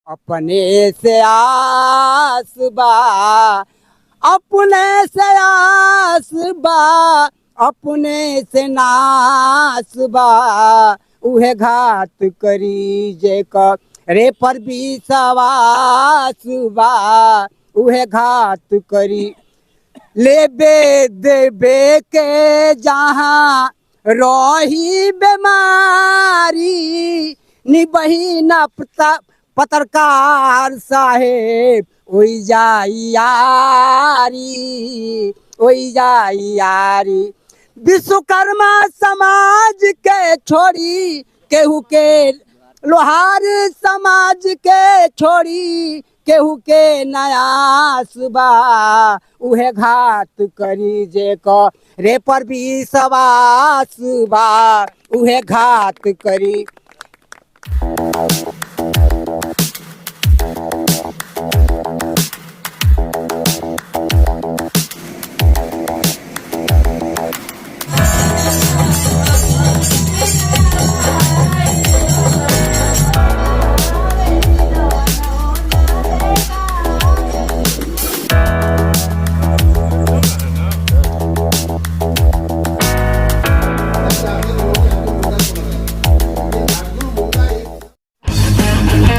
अपने से आस बा, अपने से आस बा, अपने से नास बा, उहे घात करी जे रे पर विश्वास बा, उहे घात करी लेबे देबे के जहाँ रही बेमारी, निबही न पत्रकार साहेब ओई जाई यारी, ओई जाई यारी। विश्वकर्मा समाज के छोड़ी केहू के, लोहार समाज के छोड़ी केहू के नयास बा, उहे घात करी जे रे पर विश्वास बा, उहे घात करी।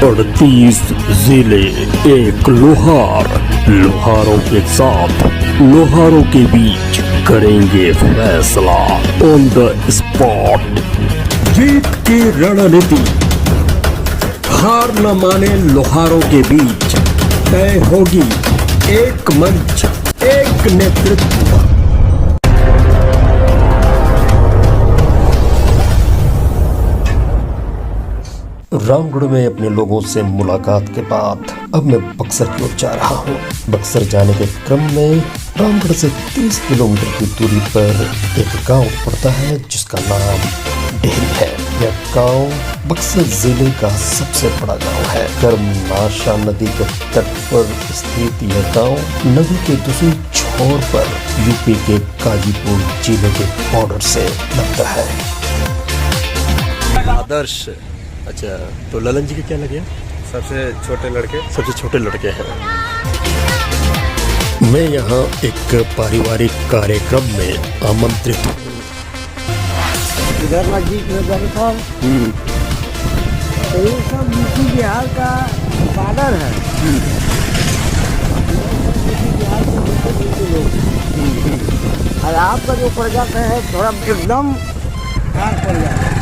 अड़तीस जिले एक लोहार, लोहारों के साथ लोहारों के बीच करेंगे फैसला ऑन द स्पॉट। जीत की रणनीति हार न माने लोहारों के बीच तय होगी एक मंच, एक नेतृत्व। रामगढ़ में अपने लोगों से मुलाकात के बाद अब मैं बक्सर की ओर जा रहा हूँ। बक्सर जाने के क्रम में रामगढ़ से 30 किलोमीटर की दूरी पर एक गांव पड़ता है जिसका नाम डेहरी है। यह गांव बक्सर जिले का सबसे बड़ा गांव है। कर्मनाशा नदी के तट पर स्थित यह गांव नदी के दूसरी छोर पर यूपी के गाजीपुर जिले के बॉर्डर से लगता है। आदर्श। अच्छा, तो ललन जी के क्या लगे? सबसे छोटे लड़के हैं। मैं यहाँ एक पारिवारिक कार्यक्रम में आमंत्रित हूँ। इधर नजदीक नगर था, तो ये सब यूपी बिहार का बॉर्डर है। यूपी बिहार के दूसरे लोग, और आपका जो पड़ जाता है थोड़ा एकदम पार पड़ जाता है।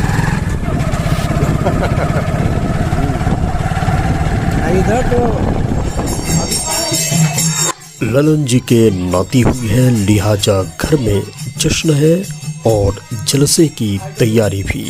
इधर तो ललन जी के नाती हुई है, लिहाजा घर में जश्न है और जलसे की तैयारी भी।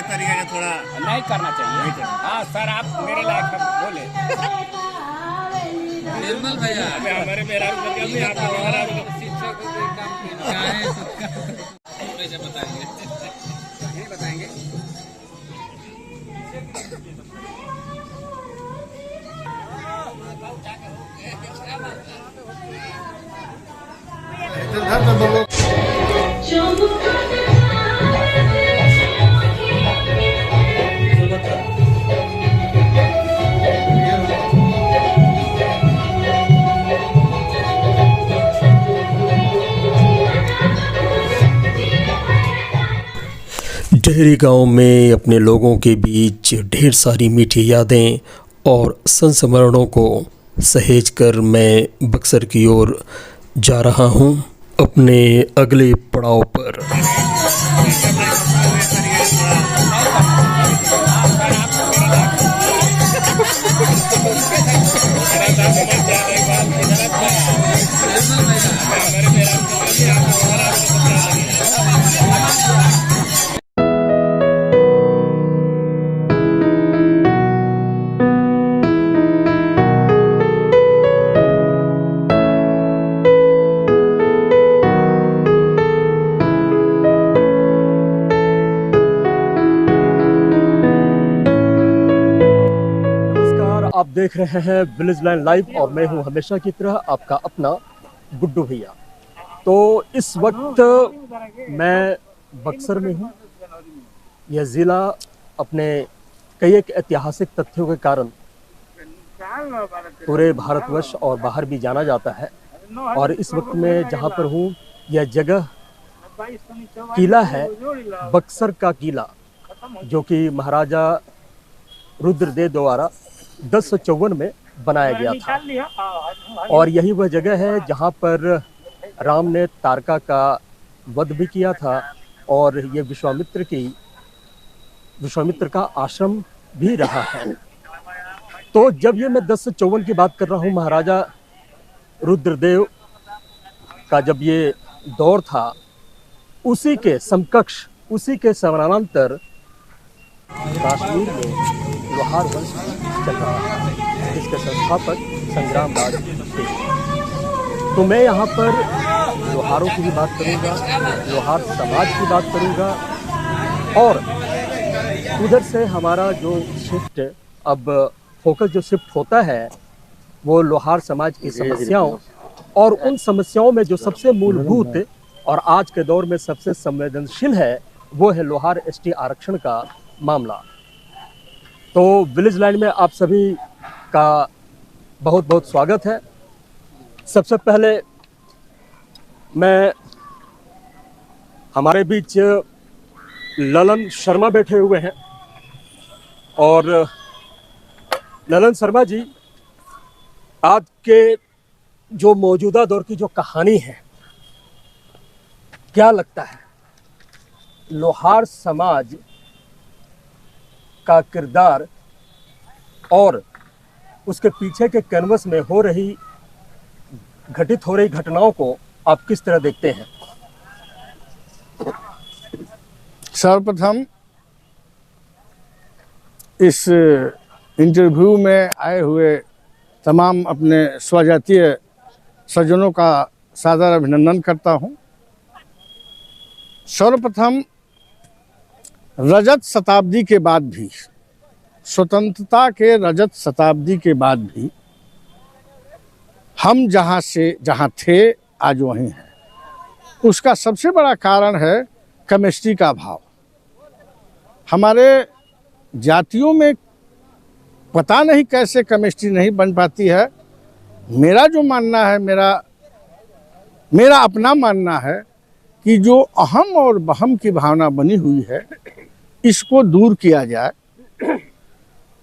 तरीके का थोड़ा नहीं करना चाहिए। हाँ सर, आप मेरे लायक बोले। निर्मल भैया हमारे मेरा बताएंगे, नहीं बताएंगे। डेहरी गांव में अपने लोगों के बीच ढेर सारी मीठी यादें और संस्मरणों को सहेज कर मैं बक्सर की ओर जा रहा हूं अपने अगले पड़ाव पर। आप देख रहे हैं विलेज लाइन लाइव और मैं हूं हमेशा की तरह आपका अपना गुड्डू भैया। तो इस वक्त मैं बक्सर में हूं। यह ज़िला अपने कई एक ऐतिहासिक तथ्यों के कारण पूरे भारतवर्ष और बाहर भी जाना जाता है। और इस वक्त मैं जहां पर हूं यह जगह किला है, बक्सर का किला, जो कि महाराजा रुद्रदेव द्वारा 1054 में बनाया गया था। और यही वह जगह है जहां पर राम ने तारका का वध भी किया था और ये विश्वामित्र का आश्रम भी रहा है। तो जब ये मैं 1054 की बात कर रहा हूँ, महाराजा रुद्रदेव का जब ये दौर था, उसी के समकक्ष, उसी के समानांतर कश्मीर में लोहार वंश चल रहा है, जिसके संस्थापक संग्राम राज थे। तो मैं यहाँ पर लोहारों की भी बात करूँगा, लोहार समाज की बात करूँगा, और उधर से हमारा जो शिफ्ट, अब फोकस जो शिफ्ट होता है वो लोहार समाज की समस्याओं और उन समस्याओं में जो सबसे मूलभूत और आज के दौर में सबसे संवेदनशील है वो है लोहार एसटी आरक्षण का मामला। तो विलेज लाइन में आप सभी का बहुत बहुत स्वागत है। सबसे पहले मैं, हमारे बीच ललन शर्मा बैठे हुए हैं, और ललन शर्मा जी, आज के जो मौजूदा दौर की जो कहानी है, क्या लगता है लोहार समाज का किरदार और उसके पीछे के कैनवस में घटित हो रही घटनाओं को आप किस तरह देखते हैं? सर्वप्रथम इस इंटरव्यू में आए हुए तमाम अपने स्वजातीय सज्जनों का सादर अभिनंदन करता हूं। सर्वप्रथम, रजत शताब्दी के बाद भी, स्वतंत्रता के रजत शताब्दी के बाद भी हम जहाँ थे आज वहीं हैं। उसका सबसे बड़ा कारण है केमिस्ट्री का अभाव। हमारे जातियों में पता नहीं कैसे केमिस्ट्री नहीं बन पाती है। मेरा जो मानना है, मेरा अपना मानना है कि जो अहम और बहम की भावना बनी हुई है, इसको दूर किया जाए।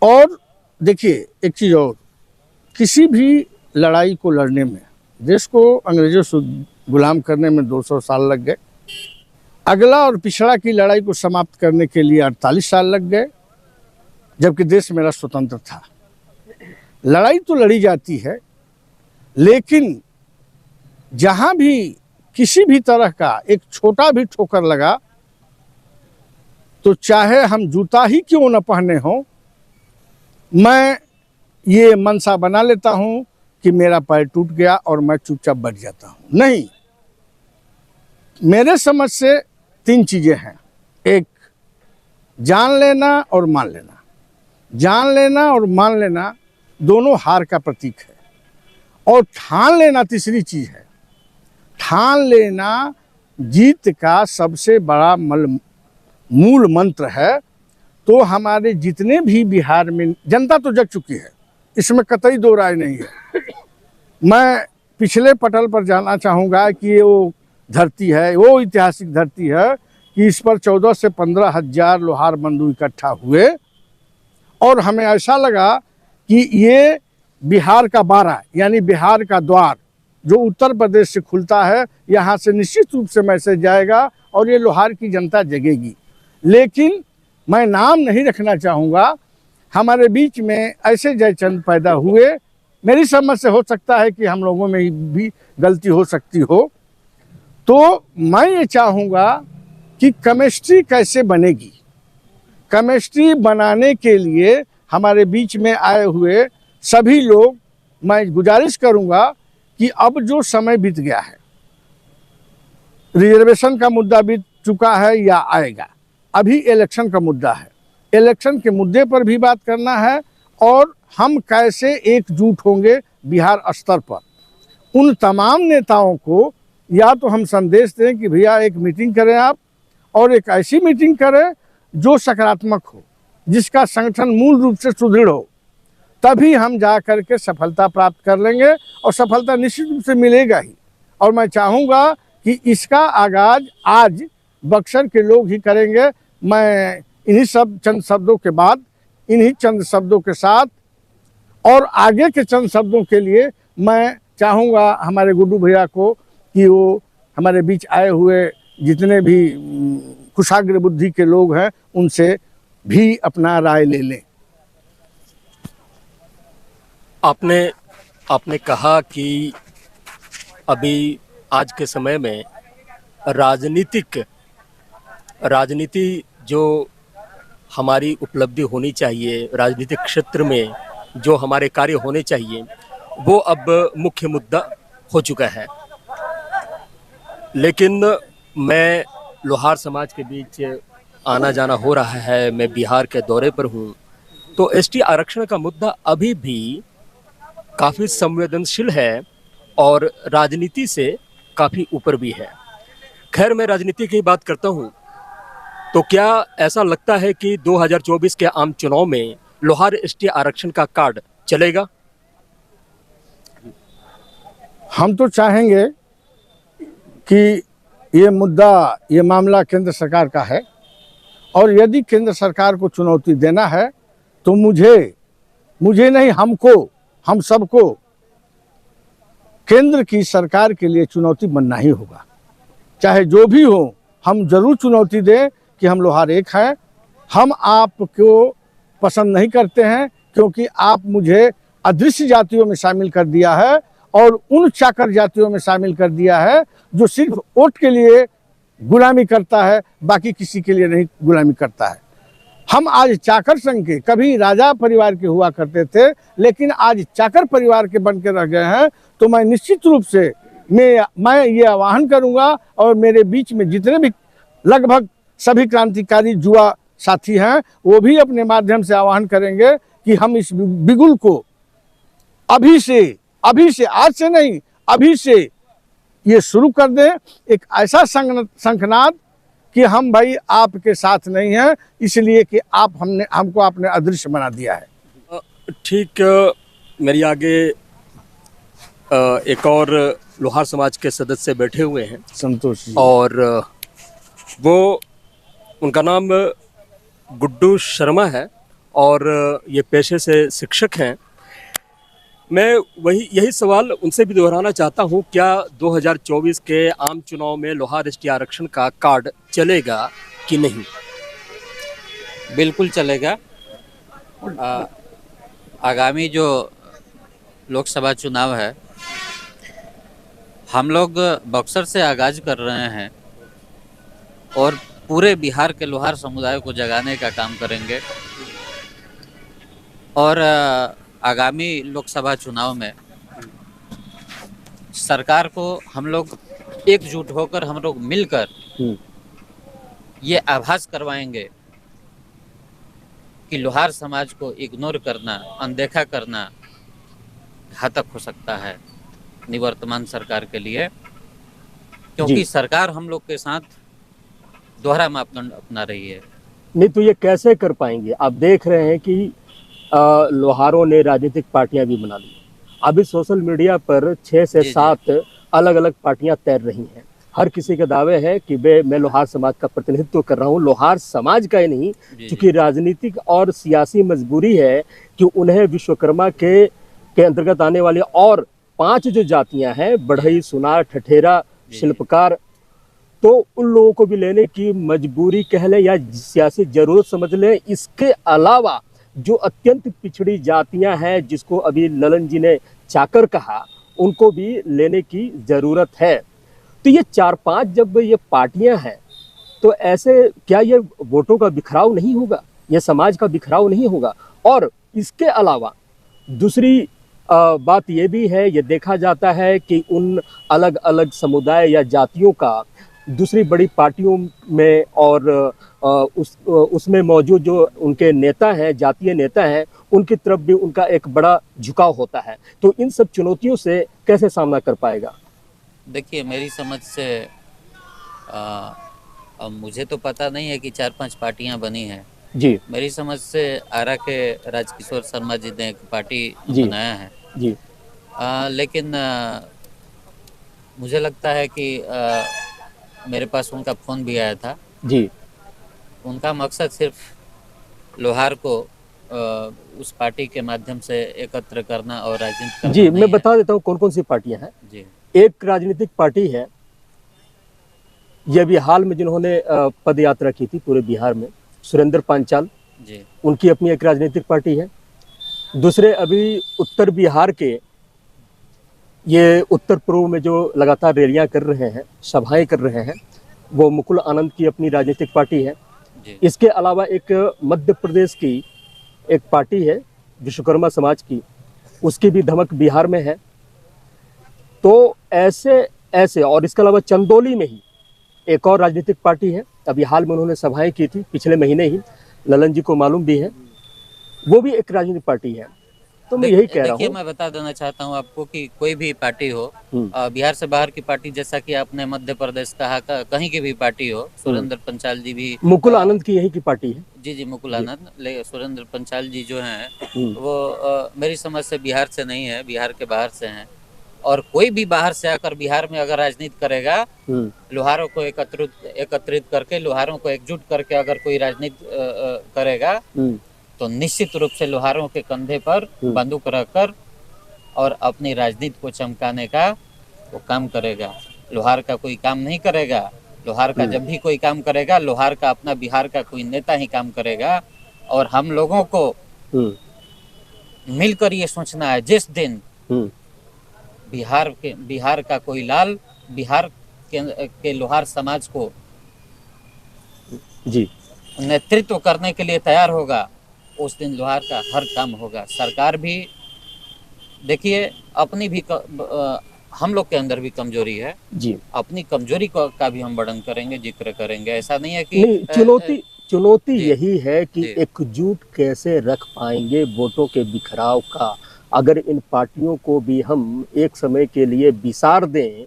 और देखिए एक चीज़ और, किसी भी लड़ाई को लड़ने में, देश को अंग्रेजों से गुलाम करने में 200 साल लग गए, अगला और पिछड़ा की लड़ाई को समाप्त करने के लिए 48 साल लग गए, जबकि देश मेरा स्वतंत्र था। लड़ाई तो लड़ी जाती है, लेकिन जहाँ भी किसी भी तरह का एक छोटा भी ठोकर लगा तो चाहे हम जूता ही क्यों न पहने हो, मैं ये मनसा बना लेता हूँ कि मेरा पैर टूट गया और मैं चुपचाप बैठ जाता हूँ। नहीं, मेरे समझ से 3 चीज़ें हैं। एक, जान लेना और मान लेना। जान लेना और मान लेना दोनों हार का प्रतीक है। और ठान लेना तीसरी चीज़ है। ठान लेना जीत का सबसे बड़ा मूल मंत्र है। तो हमारे जितने भी बिहार में, जनता तो जग चुकी है, इसमें कतई दो राय नहीं है। मैं पिछले पटल पर जाना चाहूँगा कि वो धरती है, वो ऐतिहासिक धरती है कि इस पर 14 से 15 हजार लोहार बंधु इकट्ठा हुए और हमें ऐसा लगा कि ये बिहार का बारा यानी बिहार का द्वार जो उत्तर प्रदेश से खुलता है, यहाँ से निश्चित रूप से मैसेज जाएगा और ये लोहार की जनता जगेगी। लेकिन मैं नाम नहीं रखना चाहूँगा, हमारे बीच में ऐसे जयचंद पैदा हुए, मेरी समझ से हो सकता है कि हम लोगों में भी गलती हो सकती हो, तो मैं ये चाहूँगा कि केमिस्ट्री कैसे बनेगी। केमिस्ट्री बनाने के लिए हमारे बीच में आए हुए सभी लोग, मैं गुजारिश करूँगा कि अब जो समय बीत गया है, रिजर्वेशन का मुद्दा बीत चुका है या आएगा, अभी इलेक्शन का मुद्दा है, इलेक्शन के मुद्दे पर भी बात करना है और हम कैसे एकजुट होंगे बिहार स्तर पर। उन तमाम नेताओं को या तो हम संदेश दें कि भैया एक मीटिंग करें आप, और एक ऐसी मीटिंग करें जो सकारात्मक हो, जिसका संगठन मूल रूप से सुदृढ़ हो, तभी हम जा कर के सफलता प्राप्त कर लेंगे और सफलता निश्चित रूप से मिलेगा ही। और मैं चाहूँगा कि इसका आगाज़ आज बक्सर के लोग ही करेंगे। मैं इन्हीं चंद शब्दों के बाद, इन्हीं चंद शब्दों के साथ और आगे के चंद शब्दों के लिए मैं चाहूँगा हमारे गुड्डू भैया को कि वो हमारे बीच आए हुए जितने भी कुशाग्र बुद्धि के लोग हैं उनसे भी अपना राय ले लें। आपने कहा कि अभी आज के समय में राजनीति जो हमारी उपलब्धि होनी चाहिए, राजनीतिक क्षेत्र में जो हमारे कार्य होने चाहिए, वो अब मुख्य मुद्दा हो चुका है। लेकिन मैं लोहार समाज के बीच आना जाना हो रहा है, मैं बिहार के दौरे पर हूँ, तो एसटी आरक्षण का मुद्दा अभी भी काफ़ी संवेदनशील है और राजनीति से काफ़ी ऊपर भी है। खैर, मैं राजनीति की बात करता हूँ, तो क्या ऐसा लगता है कि 2024 के आम चुनाव में लोहार एसटी आरक्षण का कार्ड चलेगा? हम तो चाहेंगे कि ये मामला केंद्र सरकार का है और यदि केंद्र सरकार को चुनौती देना है तो मुझे नहीं, हम सबको केंद्र की सरकार के लिए चुनौती बनना ही होगा। चाहे जो भी हो, हम जरूर चुनौती दें कि हम लोहार एक हैं। हम आपको पसंद नहीं करते हैं क्योंकि आप मुझे अदृश्य जातियों में शामिल कर दिया है और उन चाकर जातियों में शामिल कर दिया है जो सिर्फ वोट के लिए गुलामी करता है, बाकी किसी के लिए नहीं गुलामी करता है। हम आज चाकर संघ के, कभी राजा परिवार के हुआ करते थे, लेकिन आज चाकर परिवार के बन के रह गए हैं। तो मैं निश्चित रूप से मैं ये आह्वान करूंगा और मेरे बीच में जितने भी लगभग सभी क्रांतिकारी युवा साथी हैं वो भी अपने माध्यम से आह्वान करेंगे कि हम इस बिगुल को अभी से, आज से नहीं, अभी से ये शुरू कर दें। एक ऐसा शंखनाद कि हम भाई आपके साथ नहीं हैं, इसलिए कि हमको आपने अदृश्य बना दिया है। ठीक, मेरी आगे एक और लोहार समाज के सदस्य बैठे हुए हैं, संतोष जी, और उनका नाम गुड्डू शर्मा है और ये पेशे से शिक्षक हैं। मैं यही सवाल उनसे भी दोहराना चाहता हूं, क्या 2024 के आम चुनाव में लोहार एसटी आरक्षण का कार्ड चलेगा कि नहीं? बिल्कुल चलेगा। आगामी जो लोकसभा चुनाव है, हम लोग बक्सर से आगाज कर रहे हैं और पूरे बिहार के लोहार समुदाय को जगाने का काम करेंगे और आगामी लोकसभा चुनाव में सरकार को हम लोग एकजुट होकर, हम लोग मिलकर ये आभास करवाएंगे कि लोहार समाज को इग्नोर करना, अनदेखा करना घातक हो सकता है निवर्तमान सरकार के लिए, क्योंकि सरकार हम लोग के साथ दोहरा मापदंड अपना रही है। नहीं तो ये कैसे कर पाएंगे? आप देख रहे हैं कि लोहारों ने राजनीतिक पार्टियां भी बना ली। अभी सोशल मीडिया पर 6 से 7 अलग अलग पार्टियां तैर रही हैं। हर किसी के दावे है कि मैं लोहार समाज का प्रतिनिधित्व कर रहा हूँ। लोहार समाज का ही नहीं, क्योंकि राजनीतिक और सियासी मजबूरी है कि उन्हें विश्वकर्मा के अंतर्गत आने वाले और 5 जो जातियां हैं, बढ़ई, सुनार, ठठेरा, शिल्पकार, तो उन लोगों को भी लेने की मजबूरी कह लें या सियासी जरूरत समझ लें। इसके अलावा जो अत्यंत पिछड़ी जातियां हैं, जिसको अभी ललन जी ने चाकर कहा, उनको भी लेने की जरूरत है। तो ये 4-5 जब ये पार्टियां हैं, तो ऐसे क्या ये वोटों का बिखराव नहीं होगा, ये समाज का बिखराव नहीं होगा? और इसके अलावा दूसरी बात ये भी है, ये देखा जाता है कि उन अलग अलग समुदाय या जातियों का दूसरी बड़ी पार्टियों में और उसमें मौजूद जो उनके नेता हैं, जातीय नेता हैं, उनकी तरफ भी उनका एक बड़ा झुकाव होता है। तो इन सब चुनौतियों से कैसे सामना कर पाएगा? देखिए, मेरी समझ से अब मुझे तो पता नहीं है कि 4-5 पार्टियां बनी हैं जी। मेरी समझ से आरा के राजकिशोर शर्मा जी ने एक पार्टी बनाया है जी। लेकिन मुझे लगता है कि मेरे पास उनका फ़ोन भी आया था जी। उनका मकसद सिर्फ लोहार को उस पार्टी के माध्यम से एकत्र करना और राजनीति करना जी। मैं बता देता हूँ कौन कौन सी पार्टियां हैं जी। एक राजनीतिक पार्टी है, यह भी हाल में जिन्होंने पद यात्रा की थी पूरे बिहार में, सुरेंद्र पांचाल जी, उनकी अपनी एक राजनीतिक पार्टी है। दूसरे अभी उत्तर बिहार के, ये उत्तर पूर्व में जो लगातार रैलियां कर रहे हैं, सभाएं कर रहे हैं, वो मुकुल आनंद की अपनी राजनीतिक पार्टी है जी। इसके अलावा एक मध्य प्रदेश की एक पार्टी है विश्वकर्मा समाज की, उसकी भी धमक बिहार में है। तो ऐसे और इसके अलावा चंदौली में ही एक और राजनीतिक पार्टी है, अभी हाल में उन्होंने सभाएं की थी पिछले महीने ही, ललन जी को मालूम भी है, वो भी एक राजनीतिक पार्टी है। तो मैं यही कह रहा हूँ। देखिए, मैं बता देना चाहता हूँ आपको कि कोई भी पार्टी हो, बिहार से बाहर की पार्टी, जैसा कि आपने मध्य प्रदेश कहा, कहीं की भी पार्टी हो, सुरेंद्र पंचाल जी भी, मुकुल आनंद की यही की पार्टी है। जी, मुकुल आनंद, सुरेंद्र पंचाल जी जो हैं वो मेरी समझ से बिहार से नहीं है, बिहार के बाहर से हैं। और कोई भी बाहर से आकर बिहार में अगर राजनीति करेगा, लोहारों को एकत्रित करके, लोहारों को एकजुट करके अगर कोई राजनीति करेगा, तो निश्चित रूप से लोहारों के कंधे पर बंदूक रखकर और अपनी राजनीति को चमकाने का वो काम करेगा। लोहार का कोई काम नहीं करेगा। लोहार का जब भी कोई काम करेगा, लोहार का अपना बिहार का कोई नेता ही काम करेगा। और हम लोगों को मिलकर ये सोचना है, जिस दिन बिहार का कोई लाल बिहार के लोहार समाज को जी नेतृत्व करने के लिए तैयार होगा, उस दिन लोहार का हर काम होगा। सरकार भी, देखिए, अपनी भी हम लोग के अंदर भी कमजोरी है जी, अपनी कमजोरी का भी हम वर्णन करेंगे, जिक्र करेंगे। ऐसा नहीं है कि चुनौती यही है कि एकजुट कैसे रख पाएंगे वोटों के बिखराव का। अगर इन पार्टियों को भी हम एक समय के लिए बिसार दें,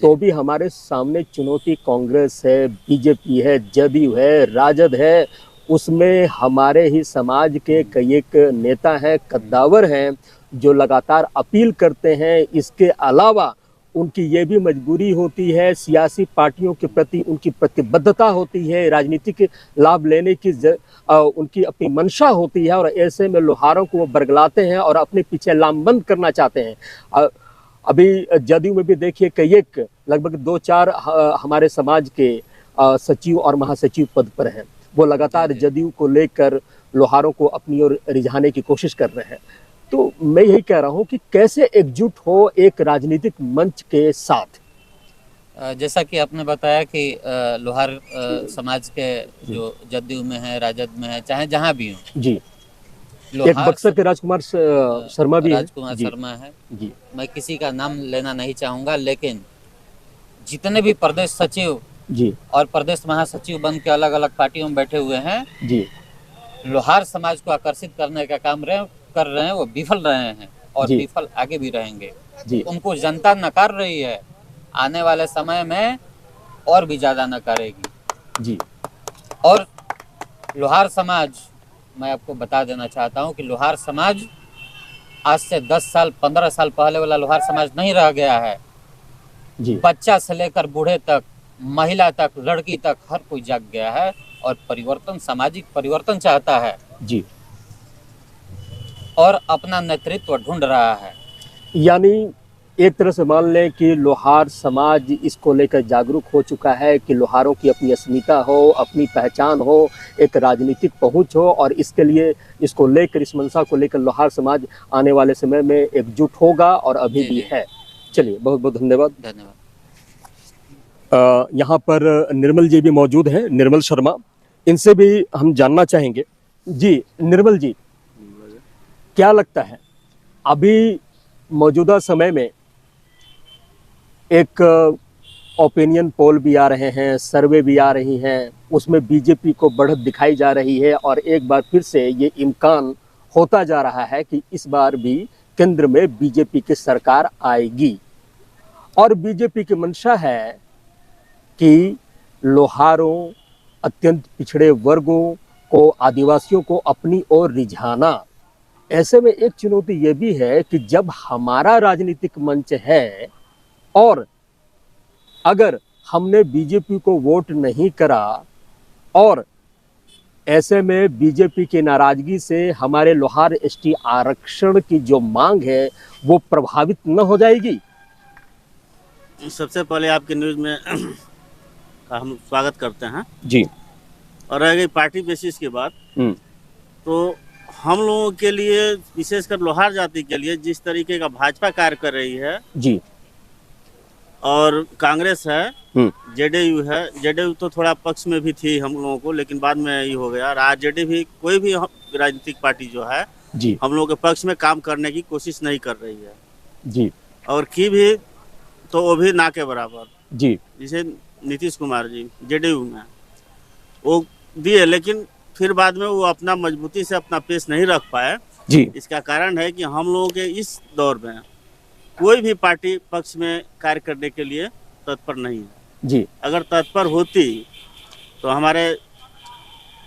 तो भी हमारे सामने चुनौती कांग्रेस है, बीजेपी है, जदयू है, राजद है, उसमें हमारे ही समाज के कई एक नेता हैं, कद्दावर हैं, जो लगातार अपील करते हैं। इसके अलावा उनकी ये भी मजबूरी होती है, सियासी पार्टियों के प्रति उनकी प्रतिबद्धता होती है, राजनीतिक लाभ लेने की उनकी अपनी मंशा होती है, और ऐसे में लोहारों को वो बरगलाते हैं और अपने पीछे लामबंद करना चाहते हैं। अभी जदयू में भी देखिए कई एक लगभग 2-4 हमारे समाज के सचिव और महासचिव पद पर हैं, वो लगातार जदयू को लेकर लोहारों को अपनी ओर रिझाने की कोशिश कर रहे हैं। तो मैं यही कह रहा हूं कि कैसे एकजुट हो एक राजनीतिक मंच के साथ। जैसा कि आपने बताया कि लोहार समाज के जो जदयू में है, राजद में है, चाहे जहां भी हो जी, एक बक्सर के राजकुमार शर्मा भी राजकुमार शर्मा है जी। मैं किसी का नाम लेना नहीं चाहूंगा, लेकिन जितने भी प्रदेश सचिव जी और प्रदेश महासचिव बन के अलग अलग पार्टियों में बैठे हुए हैं जी, लोहार समाज को आकर्षित करने का काम कर रहे हैं, वो विफल रहे हैं और विफल आगे भी रहेंगे जी। उनको जनता नकार रही है, आने वाले समय में और भी ज्यादा नकारेगी जी। और लोहार समाज, मैं आपको बता देना चाहता हूं कि लोहार समाज आज से 10 साल 15 साल पहले वाला लोहार समाज नहीं रह गया है। जी बच्चा से लेकर बूढ़े तक, महिला तक, लड़की तक, हर कोई जाग गया है और परिवर्तन, सामाजिक परिवर्तन चाहता है जी। और अपना नेतृत्व ढूंढ रहा है। यानी एक तरह से मान लें कि लोहार समाज इसको लेकर जागरूक हो चुका है कि लोहारों की अपनी अस्मिता हो, अपनी पहचान हो, एक राजनीतिक पहुंच हो, और इसके लिए इसको लेकर, इस मंशा को लेकर लोहार समाज आने वाले समय में एकजुट होगा और अभी जी, भी जी। है। चलिए, बहुत बहुत धन्यवाद। धन्यवाद। यहाँ पर निर्मल जी भी मौजूद हैं, निर्मल शर्मा, इनसे भी हम जानना चाहेंगे। जी निर्मल जी, क्या लगता है अभी मौजूदा समय में एक ओपिनियन पोल भी आ रहे हैं, सर्वे भी आ रही हैं, उसमें बीजेपी को बढ़त दिखाई जा रही है और एक बार फिर से ये इम्कान होता जा रहा है कि इस बार भी केंद्र में बीजेपी की सरकार आएगी और बीजेपी की मंशा है कि लोहारों, अत्यंत पिछड़े वर्गों को, आदिवासियों को अपनी ओर रिझाना। ऐसे में एक चुनौती ये भी है कि जब हमारा राजनीतिक मंच है और अगर हमने बीजेपी को वोट नहीं करा और ऐसे में बीजेपी की नाराजगी से हमारे लोहार एसटी आरक्षण की जो मांग है वो प्रभावित न हो जाएगी। सबसे पहले आपके न्यूज़ में का हम स्वागत करते हैं जी। और रह गई पार्टी बेसिस की बात, तो हम लोगों के लिए, विशेषकर लोहार जाति के लिए, जिस तरीके का भाजपा कार्य कर रही है जी और कांग्रेस है, जेडीयू है, जेडीयू तो थोड़ा पक्ष में भी थी हम लोगों को, लेकिन बाद में ये हो गया। आरजेडी भी, कोई भी राजनीतिक पार्टी जो है जी हम लोगों के पक्ष में काम करने की कोशिश नहीं कर रही है जी और की भी तो वो भी ना के बराबर। जी जैसे नीतीश कुमार जी जेडीयू में वो दिए, लेकिन फिर बाद में वो अपना मजबूती से अपना पेश नहीं रख पाए। जी। इसका कारण है कि हम लोगों के इस दौर में कोई भी पार्टी पक्ष में कार्य करने के लिए तत्पर नहीं है जी। अगर तत्पर होती तो हमारे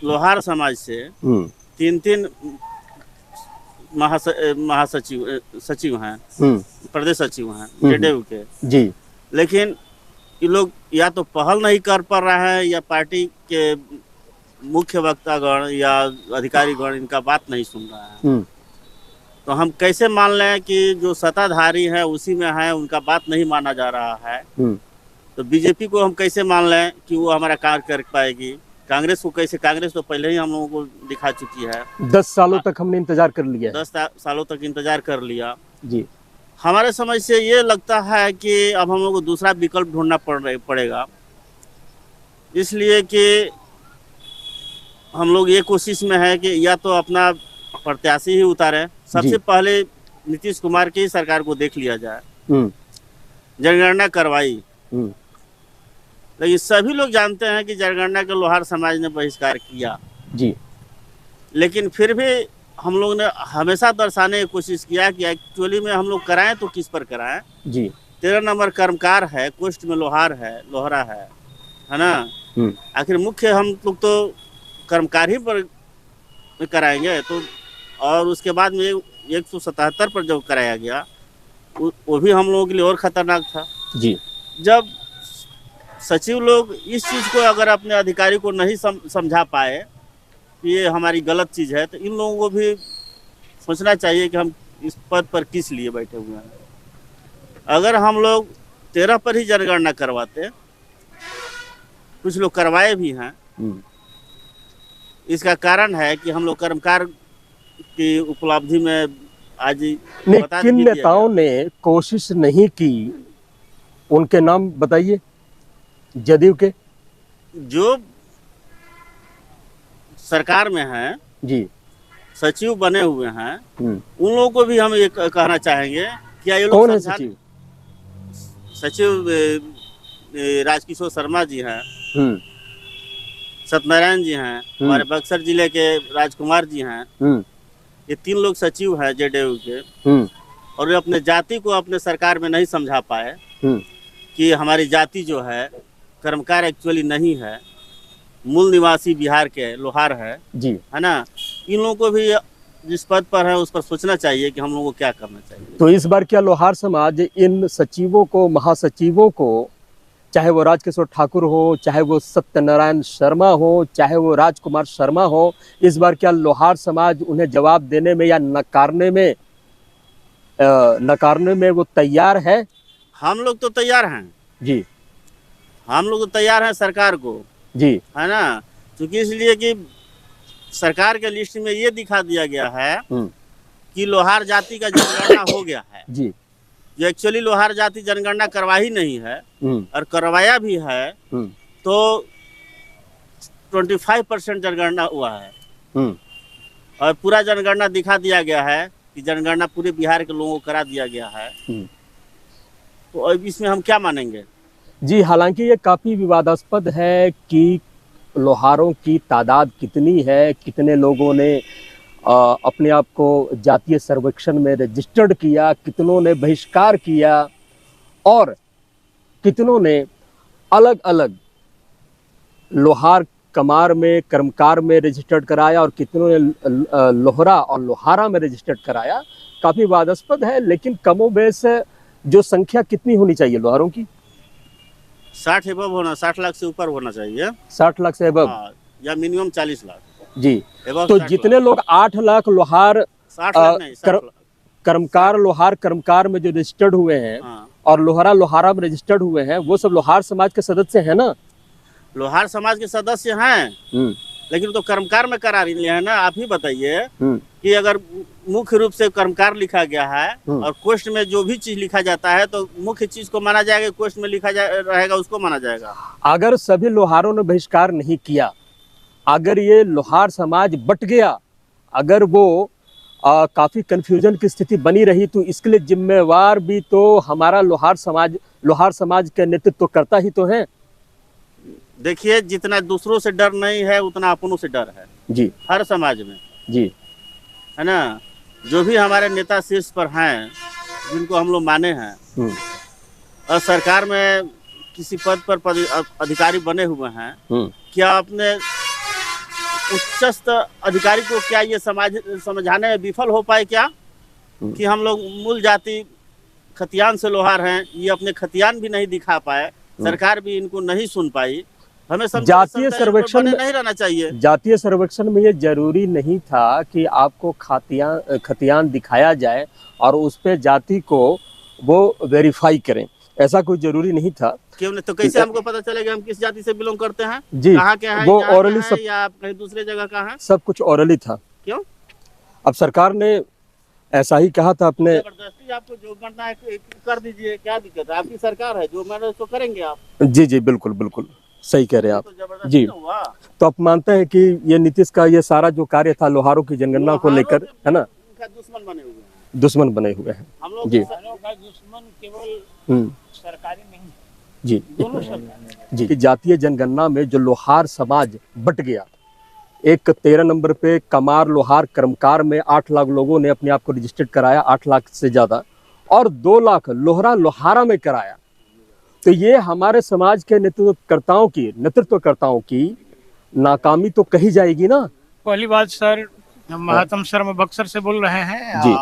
लोहार समाज से 3 सचिव हैं, प्रदेश सचिव हैं जेडीयू के जी। लेकिन ये लोग या तो पहल नहीं कर पा रहा है या पार्टी के मुख्य वक्तागण या अधिकारीगण इनका बात नहीं सुन रहा है। तो हम कैसे मान लें कि जो सत्ताधारी है उसी में है, उनका बात नहीं माना जा रहा है। तो बीजेपी को हम कैसे मान लें कि वो हमारा कार्य कर पाएगी। कांग्रेस को कैसे, कांग्रेस तो पहले ही हम लोगों को दिखा चुकी है। 10 सालों तक हमने इंतजार कर लिया। 10 सालों तक इंतजार कर लिया जी। हमारे समझ से ये लगता है कि अब हम लोग को दूसरा विकल्प ढूंढना पड़ेगा, इसलिए कि हम लोग ये कोशिश में है कि या तो अपना प्रत्याशी ही उतारे। सबसे पहले नीतीश कुमार की सरकार को देख लिया जाए, जनगणना करवाई, लेकिन सभी लोग जानते हैं कि जनगणना के लोहार समाज ने बहिष्कार किया जी। लेकिन फिर भी हम लोग ने हमेशा दर्शाने की कोशिश किया कि एक्चुअली में हम लोग कराएं तो किस पर कराएं जी। 13 नंबर कर्मकार है, कोष्ठ में लोहार है, लोहरा है ना। आखिर मुख्य हम लोग तो कर्मकार ही पर कराएंगे। तो और उसके बाद में 177 पर जब कराया गया वो भी हम लोगों के लिए और खतरनाक था जी। जब सचिव लोग इस चीज़ को अगर अपने अधिकारी को नहीं समझा पाए कि ये हमारी गलत चीज़ है, तो इन लोगों को भी सोचना चाहिए कि हम इस पद पर किस लिए बैठे हुए हैं। अगर हम लोग 13 पर ही जनगणना करवाते, कुछ लोग करवाए भी हैं, इसका कारण है कि हम लोग कर्मकार की उपलब्धि में आज किन नेताओं ने कोशिश नहीं की, उनके नाम बताइए जदयू के जो सरकार में हैं जी, सचिव बने हुए हैं। उन लोगों को भी हम ये कहना चाहेंगे कि ये लोग कौन है सचिव? सचिव राजकिशोर शर्मा जी हैं, सत्यनारायण जी हैं, हमारे बक्सर जिले के राजकुमार जी हैं। ये 3 लोग सचिव हैं जेडीयू के, और वे अपने जाति को अपने सरकार में नहीं समझा पाए कि हमारी जाति जो है कर्मकार एक्चुअली नहीं है, मूल निवासी बिहार के लोहार है जी, है ना। इन लोगों को भी जिस पद पर है उस पर सोचना चाहिए कि हम लोगों को क्या करना चाहिए। तो इस बार क्या लोहार समाज इन सचिवों को, महासचिवों को, चाहे वो राजकिशोर ठाकुर हो, चाहे वो सत्यनारायण शर्मा हो, चाहे वो राजकुमार शर्मा हो, इस बार क्या लोहार समाज उन्हें जवाब देने में या नकारने में वो तैयार है? हम लोग तो तैयार हैं जी, हम लोग तो तैयार हैं सरकार को, जी, है ना, क्योंकि इसलिए कि सरकार के लिस्ट में ये दिखा दिया गया है कि लोहार जाति का जनगणना हो गया है जी, जो एक्चुअली लोहार जाति जनगणना करवा ही नहीं है और करवाया भी है तो 25% जनगणना हुआ है और पूरा जनगणना दिखा दिया गया है कि जनगणना पूरे बिहार के लोगों को करा दिया गया है। तो अब इसमें हम क्या मानेंगे? जी, हालांकि ये काफ़ी विवादास्पद है कि लोहारों की तादाद कितनी है, कितने लोगों ने अपने आप को जातीय सर्वेक्षण में रजिस्टर्ड किया, कितनों ने बहिष्कार किया और कितनों ने अलग अलग लोहार कमार में, कर्मकार में रजिस्टर्ड कराया और कितनों ने लोहरा और लोहारा में रजिस्टर्ड कराया। काफ़ी विवादास्पद है, लेकिन कमोबेश जो संख्या कितनी होनी चाहिए लोहारों की? 60 एबव होना, 60 लाख से ऊपर होना चाहिए। 60 लाख से एबव या मिनिमम 40 लाख जी। तो जितने लोग 8 लाख लोहार 60 लाख नहीं, 60 लाख। कर्मकार लोहार कर्मकार में जो रजिस्टर्ड हुए हैं और लोहारा लोहारा में रजिस्टर्ड हुए हैं, वो सब लोहार समाज के सदस्य हैं ना? लोहार समाज के सदस्य हैं, लेकिन तो कर्मकार में करा रही है ना। आप ही बताइए कि अगर मुख्य रूप से कर्मकार लिखा गया है और कोष्ठ में जो भी चीज लिखा जाता है तो मुख्य चीज को माना जाएगा, कोष्ठ में लिखा रहेगा उसको माना जाएगा। अगर सभी लोहारों ने बहिष्कार नहीं किया, अगर ये लोहार समाज बट गया, अगर वो काफी कंफ्यूजन की स्थिति बनी रही, तो इसके लिए जिम्मेवार भी तो हमारा लोहार समाज के नेतृत्व करता ही तो है। देखिए, जितना दूसरों से डर नहीं है उतना अपनों से डर है जी, हर समाज में जी, है ना। जो भी हमारे नेता शीर्ष पर हैं, जिनको हम लोग माने हैं और सरकार में किसी पद पर अधिकारी बने हुए हैं, क्या अपने उच्चस्थ अधिकारी को क्या ये समझाने में विफल हो पाए क्या कि हम लोग मूल जाति खतियान से लोहार हैं? ये अपने खतियान भी नहीं दिखा पाए, सरकार भी इनको नहीं सुन पाई। हमें जातीय सर्वेक्षण में नहीं रहना चाहिए। जातीय सर्वेक्षण में ये जरूरी नहीं था कि आपको खतियान दिखाया जाए और उस पे जाति को वो वेरीफाई करें, ऐसा कोई जरूरी नहीं था। क्यों नहीं? तो कैसे हमको पता चलेगा हम किस जाति से बिलोंग करते हैं? जी, कहाँ के हैं, वो ओरली सब या कहीं दूसरे जगह का है? सब कुछ ओरली था। क्यों? अब सरकार ने ऐसा ही कहा था अपने। जबरदस्ती आपको जो करना है कर दीजिए, क्या दिक्कत है? आपकी सरकार है, जो मैंने उसको करेंगे आप। जी जी, बिल्कुल बिल्कुल सही कह रहे हैं आप जी। तो आप मानते हैं कि ये नीतीश का ये सारा जो कार्य था लोहारों की जनगणना को लेकर, है ना, दुश्मन बने हुए हैं, दुश्मन बने हुए हैं हम लोग जी। का दुश्मन केवल सरकारी नहीं जी दोनों सरकार जी। जातीय जनगणना में जो लोहार समाज बट गया, एक 13 नंबर पे कमार लोहार कर्मकार में 8 लाख लोगों ने अपने आप को रजिस्टर्ड कराया, 8 लाख से ज्यादा, और 2 लाख लोहरा लोहारा में कराया। तो ये हमारे समाज के नेतृत्वकर्ताओं की नाकामी तो कही जाएगी ना। पहली बात सर, महात्म शर्मा बक्सर से बोल रहे हैं जी।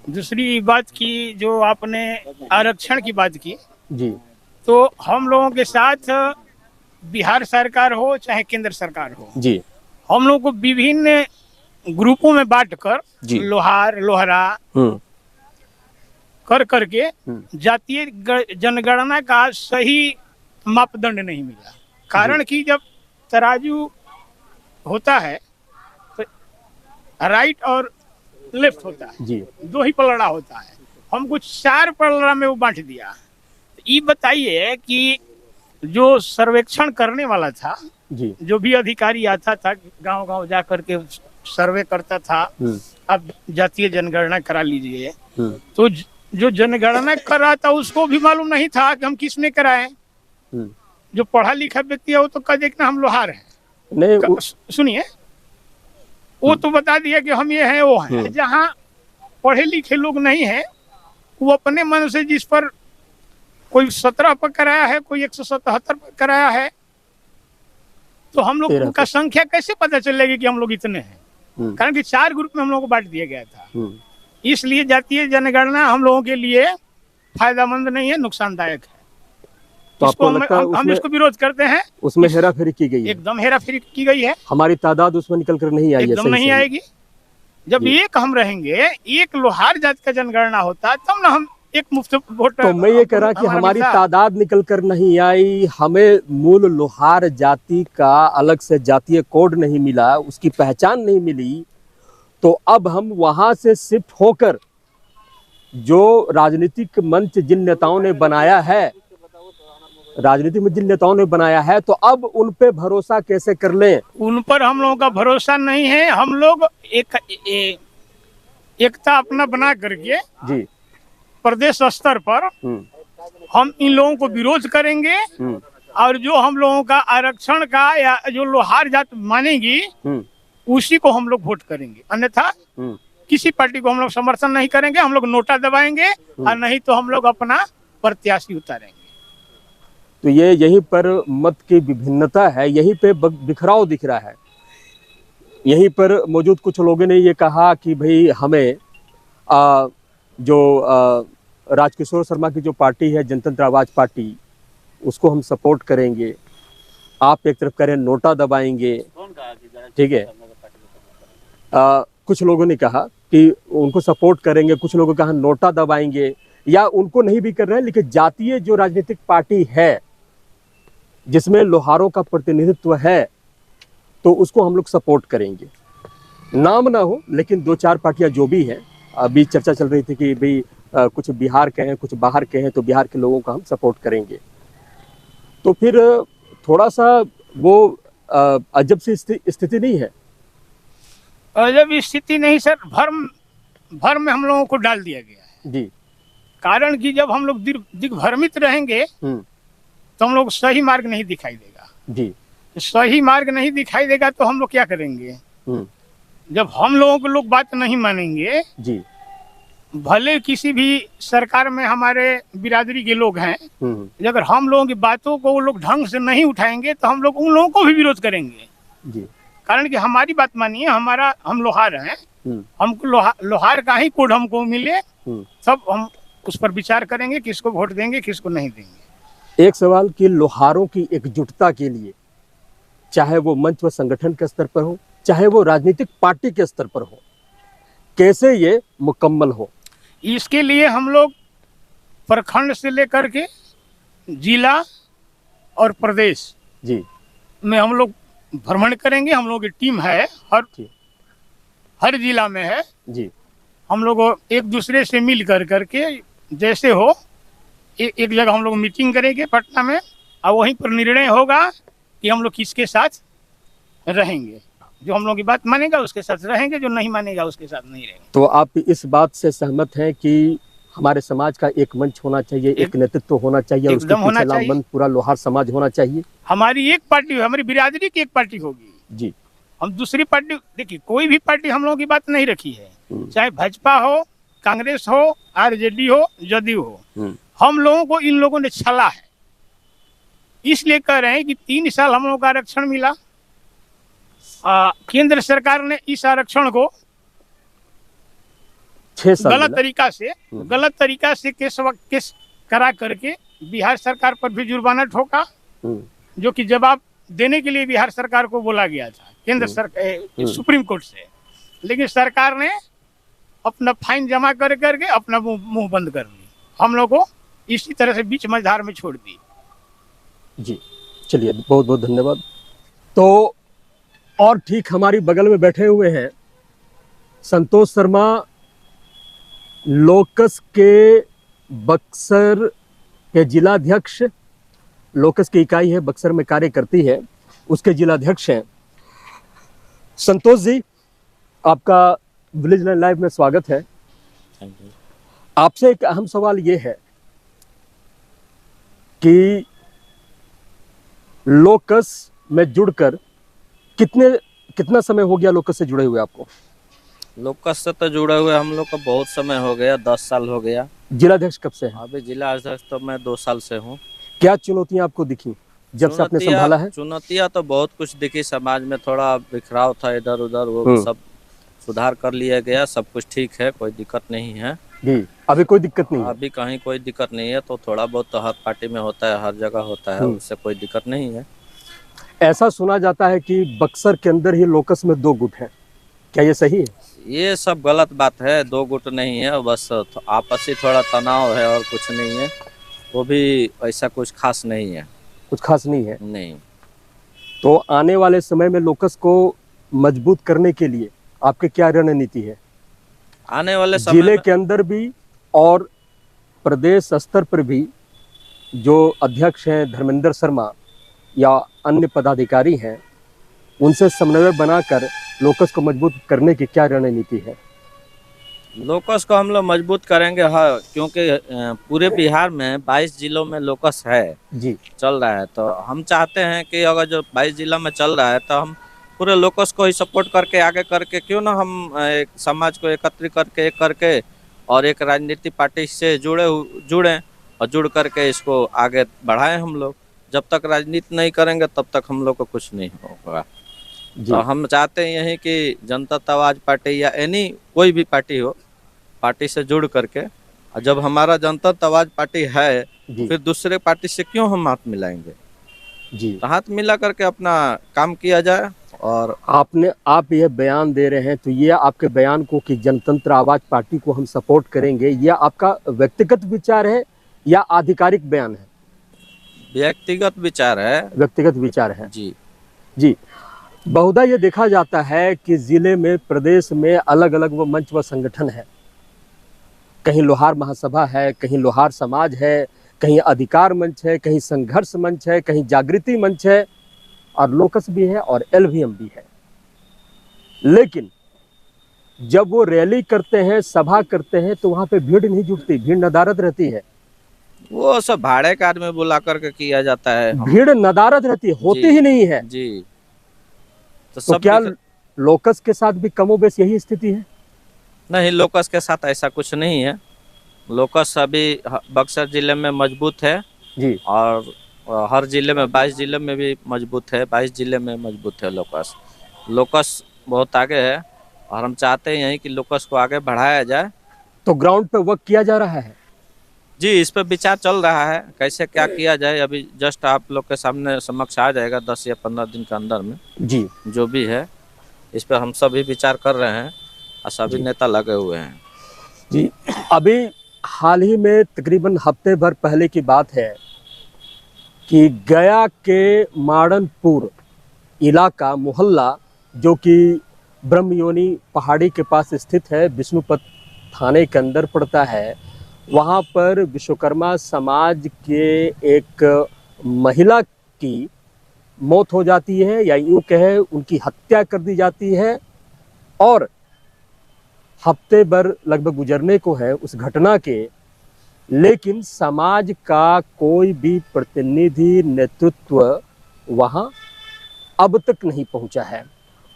दूसरी बात की जो आपने आरक्षण की बात की जी, तो हम लोगों के साथ बिहार सरकार हो चाहे केंद्र सरकार हो जी, हम लोग को विभिन्न ग्रुपों में बांटकर लोहार लोहरा कर करके जातीय जनगणना का सही मापदंड नहीं मिला। कारण कि जब तराजू होता है तो राइट और लेफ्ट होता है जी, 2 ही पलड़ा होता है, हमको 4 पलड़ा में वो बांट दिया। तो ये बताइए कि जो सर्वेक्षण करने वाला था जी, जो भी अधिकारी आता था गांव गांव जा करके सर्वे करता था, अब जातीय जनगणना करा लीजिए, तो जो जनगणना कर रहा था उसको भी मालूम नहीं था कि हम किसने कराए। जो पढ़ा लिखा व्यक्ति है वो तो कह देखना हम लोहार हैं, नहीं सुनिए, वो तो बता दिया कि हम ये हैं वो हैं। जहाँ पढ़े लिखे लोग नहीं हैं, वो अपने मन से जिस पर कोई 17 पर कराया है, कोई 177 पर कराया है, तो हम लोग का संख्या कैसे पता चलेगी कि हम लोग इतने हैं? कारण कि 4 ग्रुप में हम लोगों को बांट दिया गया था। इसलिए जातीय जनगणना हम लोगों के लिए फायदेमंद नहीं है, नुकसानदायक है। तो आपको इसको लगता है हम इसको विरोध करते हैं। उसमें हेराफेरी की गई है? एकदम हेराफेरी की गई है। हमारी तादाद उसमें निकल कर नहीं आई है? एकदम नहीं आएगी। जब एक हम रहेंगे, एक लोहार जाति का जनगणना होता तब ना हम एक मुफ्त वोट। तो मैं ये कह रहा कि हमारी तादाद निकल कर नहीं आई, हमें मूल लोहार जाति का अलग से जातीय कोड नहीं मिला, उसकी पहचान नहीं मिली, तो अब हम वहां से शिफ्ट होकर जो राजनीतिक मंच जिन नेताओं ने बनाया है, राजनीतिक में जिन नेताओं ने बनाया है, तो अब उन पे भरोसा कैसे कर लें? उन पर हम लोगों का भरोसा नहीं है। हम लोग एकता अपना बना करके जी प्रदेश स्तर पर हम इन लोगों को विरोध करेंगे और जो हम लोगों का आरक्षण का या जो लोहार जाति मानेगी उसी को हम लोग वोट करेंगे। अन्यथा किसी पार्टी को हम लोग समर्थन नहीं करेंगे। हम लोग नोटा दबाएंगे और नहीं तो हम लोग अपना प्रत्याशी उतारेंगे। तो ये यहीं पर मत की विभिन्नता है, यहीं पे बिखराव दिख रहा है। यहीं पर मौजूद कुछ लोगों ने ये कहा कि भाई हमें जो राजकिशोर शर्मा की जो पार्टी है जनतंत्र आवाज पार्टी, उसको हम सपोर्ट करेंगे। आप एक तरफ करें नोटा दबाएंगे, ठीक है। कुछ लोगों ने कहा कि उनको सपोर्ट करेंगे, कुछ लोगों ने कहा नोटा दबाएंगे, या उनको नहीं भी कर रहे हैं, लेकिन जातीय जो राजनीतिक पार्टी है जिसमें लोहारों का प्रतिनिधित्व है तो उसको हम लोग सपोर्ट करेंगे। नाम ना हो, लेकिन 2-4 पार्टियां जो भी हैं, अभी चर्चा चल रही थी कि भाई कुछ बिहार के हैं, कुछ बाहर के हैं, तो बिहार के लोगों का हम सपोर्ट करेंगे। तो फिर थोड़ा सा वो अजब सी स्थिति नहीं है? अजब स्थिति नहीं सर, भर में हम लोगों को डाल दिया गया है जी। कारण कि जब हम लोग दिग्भ्रमित रहेंगे तो हम लोग सही मार्ग नहीं दिखाई देगा जी। सही मार्ग नहीं दिखाई देगा तो हम लोग क्या करेंगे? जब हम लोगों को लोग बात नहीं मानेंगे जी, भले किसी भी सरकार में हमारे बिरादरी के लोग हैं, अगर हम लोगों की बातों को वो लोग ढंग से नहीं उठाएंगे तो हम लोग उन लोगों को भी विरोध करेंगे जी। कारण कि हमारी बात मानिए, हम लोहार हैं, हमको लोहार का ही कोड हमको मिले सब हम उस पर विचार करेंगे, किसको वोट देंगे किसको नहीं देंगे। एक सवाल कि लोहारों की एकजुटता के लिए, चाहे वो मंच व संगठन के स्तर पर हो, चाहे वो राजनीतिक पार्टी के स्तर पर हो, कैसे ये मुकम्मल हो? इसके लिए हम लोग प्रखंड से लेकर के जिला और प्रदेश जी में हम लोग भ्रमण करेंगे। हम लोग की टीम है, हर जिला में है जी। हम लोग एक दूसरे से मिल करके जैसे हो एक जगह हम लोग मीटिंग करेंगे पटना में, और वहीं पर निर्णय होगा कि हम लोग किसके साथ रहेंगे। जो हम लोग की बात मानेगा उसके साथ रहेंगे, जो नहीं मानेगा उसके साथ नहीं रहेंगे। तो आप इस बात से सहमत हैं कि हमारे समाज का एक मंच होना चाहिए, एक नेतृत्व होना चाहिए, और उसके पीछे लामबंद पूरा लोहार समाज होना चाहिए? हमारी एक पार्टी, हमारी बिरादरी की एक पार्टी होगी जी। हम दूसरी पार्टी, देखिए कोई भी पार्टी हम लोगों की बात नहीं रखी है, चाहे भाजपा हो, कांग्रेस हो, आरजेडी हो, जदयू हो, हम लोगों को इन लोगों ने छला है। इसलिए कह रहे हैं कि 3 साल हम लोगों का आरक्षण मिला, केंद्र सरकार ने इस आरक्षण को 6 साल गलत तरीका से केस करा करके बिहार सरकार पर भी जुर्माना ठोका, जो कि जवाब देने के लिए बिहार सरकार को बोला गया था केंद्र सरकार सुप्रीम कोर्ट से, लेकिन सरकार ने अपना फाइन जमा करके अपना मुंह बंद कर ली, हम लोग को इसी तरह से बीच मझधार में छोड़ दी जी। चलिए, बहुत बहुत धन्यवाद। तो और ठीक हमारी बगल में बैठे हुए हैं संतोष शर्मा, लोकस के बक्सर के जिलाध्यक्ष, लोकस की इकाई है बक्सर में कार्य करती है, उसके जिलाध्यक्ष हैं। संतोष जी, आपका विलेज लाइव में स्वागत है। आपसे एक अहम सवाल ये है कि लोकस में जुड़कर कितना समय हो गया लोकस से जुड़े हुए आपको? लोकस से तो जुड़े हुए हम लोग का बहुत समय हो गया, 10 साल हो गया। जिलाध्यक्ष कब से हैं? अभी जिलाध्यक्ष तो मैं 2 साल से हूँ। क्या चुनौतियां आपको दिखी जब से आपने संभाला है? चुनौतियां तो बहुत कुछ दिखी, समाज में थोड़ा बिखराव था इधर उधर, वो सब सुधार कर लिया गया, सब कुछ ठीक है, कोई दिक्कत नहीं है जी। अभी कोई दिक्कत नहीं है? अभी कहीं कोई दिक्कत नहीं है। तो थोड़ा बहुत तो हर पार्टी में होता है, हर जगह होता है, उससे कोई दिक्कत नहीं है। ऐसा सुना जाता है कि बक्सर के अंदर ही लोकस में 2 गुट हैं, क्या ये सही है? ये सब गलत बात है, 2 गुट नहीं है, बस आपसी थोड़ा तनाव है और कुछ नहीं है। वो भी ऐसा कुछ खास नहीं है। कुछ खास नहीं है? नहीं। तो आने वाले समय में लोकस को मजबूत करने के लिए आपकी क्या रणनीति है? आने वाले समय जिले के अंदर भी और प्रदेश स्तर पर भी जो अध्यक्ष हैं धर्मेंद्र शर्मा या अन्य पदाधिकारी हैं, उनसे समन्वय बनाकर लोकस को मजबूत करने की क्या रणनीति है? लोकस को हम लोग मजबूत करेंगे, हाँ, क्योंकि पूरे बिहार में 22 जिलों में लोकस है जी, चल रहा है। तो हम चाहते हैं कि अगर जो 22 जिला में चल रहा है तो हम पूरे लोकस को ही सपोर्ट करके आगे करके क्यों ना हम एक समाज को एकत्रित करके एक करके और एक राजनीतिक पार्टी से जुड़ें और जुड़ करके इसको आगे बढ़ाएं हम लोग। जब तक राजनीति नहीं करेंगे तब तक हम लोग को कुछ नहीं होगा। तो हम चाहते हैं यही कि जनता आवाज पार्टी या एनी कोई भी पार्टी हो, पार्टी से जुड़ करके, और जब हमारा जनता आवाज पार्टी है फिर दूसरे पार्टी से क्यों हम हाथ मिलाएंगे जी। तो हाथ मिला करके अपना काम किया जाए। और आप यह बयान दे रहे हैं, तो ये आपके बयान को कि जनतंत्र आवाज पार्टी को हम सपोर्ट करेंगे, यह आपका व्यक्तिगत विचार है या आधिकारिक बयान है? व्यक्तिगत विचार है। व्यक्तिगत विचार है जी जी। बहुधा ये देखा जाता है कि जिले में, प्रदेश में अलग अलग वो मंच व संगठन है। कहीं लोहार महासभा है, कहीं लोहार समाज है, कहीं अधिकार मंच है, कहीं संघर्ष मंच है, कहीं जागृति मंच है, और लोकस भी है और एलवीएम भी है। लेकिन जब वो रैली करते हैं, सभा करते हैं, तो वहां पे भीड़ नहीं जुटती, भीड़ नदारद रहती है। वो सब भाड़े का आदमी बुला करके किया जाता है। भीड़ नदारद रहती है, होती ही नहीं है जी। तो क्या लोकस के साथ भी कमोबेश यही स्थिति है? नहीं, लोकस के साथ ऐसा कुछ नहीं है। लोकस अभी बक्सर जिले में मजबूत है जी, और हर जिले में 22 जिले में भी मजबूत है। 22 जिले में मजबूत है लोकस। लोकस बहुत आगे है और हम चाहते हैं यही कि लोकस को आगे बढ़ाया जाए। तो ग्राउंड पे वर्क किया जा रहा है जी, इस पर विचार चल रहा है, कैसे क्या किया जाए। अभी जस्ट आप लोग के सामने समक्ष आ जाएगा 10 या 15 दिन के अंदर में जी। जो भी है इस पर हम सभी विचार कर रहे हैं और सभी नेता लगे हुए हैं जी। अभी हाल ही में तकरीबन हफ्ते भर पहले की बात है कि गया के माड़नपुर इलाका, मोहल्ला, जो कि ब्रह्मयोनी पहाड़ी के पास स्थित है, विष्णुपत थाने के अंदर पड़ता है, वहाँ पर विश्वकर्मा समाज के एक महिला की मौत हो जाती है, या यूँ कहे उनकी हत्या कर दी जाती है। और हफ्ते भर लगभग गुजरने को है उस घटना के, लेकिन समाज का कोई भी प्रतिनिधि, नेतृत्व वहाँ अब तक नहीं पहुँचा है,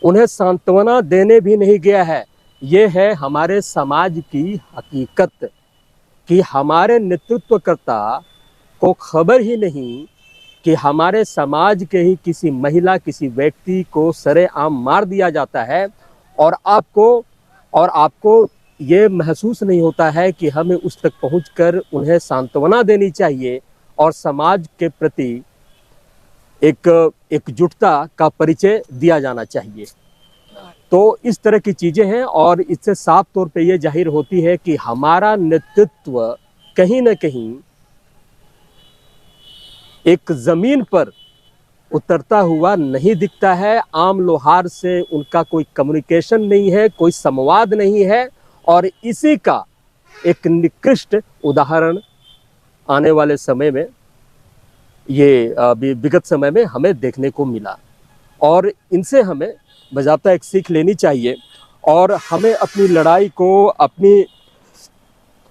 उन्हें सांत्वना देने भी नहीं गया है। ये है हमारे समाज की हकीकत कि हमारे नेतृत्वकर्ता को खबर ही नहीं कि हमारे समाज के ही किसी महिला, किसी व्यक्ति को सरेआम मार दिया जाता है, और आपको ये महसूस नहीं होता है कि हमें उस तक पहुंचकर उन्हें सांत्वना देनी चाहिए और समाज के प्रति एक एकजुटता का परिचय दिया जाना चाहिए। तो इस तरह की चीज़ें हैं, और इससे साफ तौर पे ये जाहिर होती है कि हमारा नेतृत्व कहीं न कहीं एक ज़मीन पर उतरता हुआ नहीं दिखता है। आम लोहार से उनका कोई कम्युनिकेशन नहीं है, कोई संवाद नहीं है, और इसी का एक निकृष्ट उदाहरण आने वाले समय में, ये विगत समय में हमें देखने को मिला। और इनसे हमें बजाबता एक सीख लेनी चाहिए, और हमें अपनी लड़ाई को, अपनी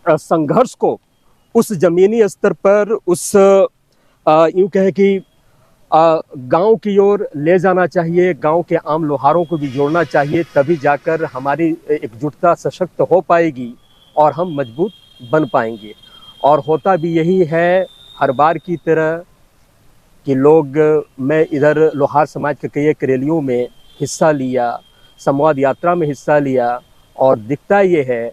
संघर्ष को उस ज़मीनी स्तर पर, उस यूँ कहे कि गांव की ओर ले जाना चाहिए। गांव के आम लोहारों को भी जोड़ना चाहिए, तभी जाकर हमारी एकजुटता सशक्त हो पाएगी और हम मजबूत बन पाएंगे। और होता भी यही है हर बार की तरह कि मैं इधर लोहार समाज के कई एक रैलियों में हिस्सा लिया, संवाद यात्रा में हिस्सा लिया और दिखता ये है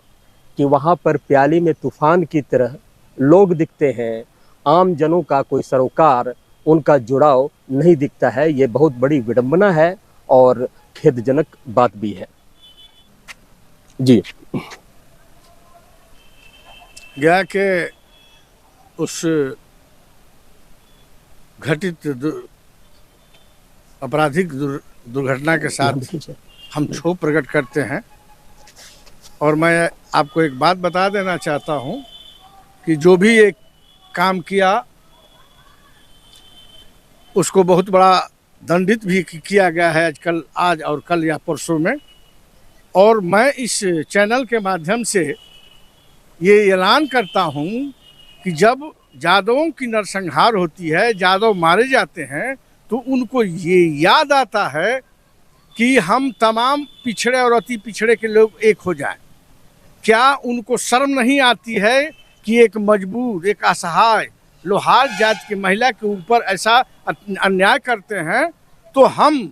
कि वहाँ पर प्याली में तूफान की तरह लोग दिखते हैं, आम जनों का कोई सरोकार, उनका जुड़ाव नहीं दिखता है। ये बहुत बड़ी विडंबना है और खेदजनक बात भी है। जी। गया के उस घटित आपराधिक दुर्घटना के साथ हम क्षोभ प्रकट करते हैं और मैं आपको एक बात बता देना चाहता हूं कि जो भी एक काम किया उसको बहुत बड़ा दंडित भी किया गया है आज और कल या परसों में। और मैं इस चैनल के माध्यम से ये ऐलान करता हूं कि जब यादवों की नरसंहार होती है, यादव मारे जाते हैं, तो उनको ये याद आता है कि हम तमाम पिछड़े और अति पिछड़े के लोग एक हो जाएं। क्या उनको शर्म नहीं आती है कि एक मजबूर, एक असहाय लोहार जात की महिला के ऊपर ऐसा अन्याय करते हैं? तो हम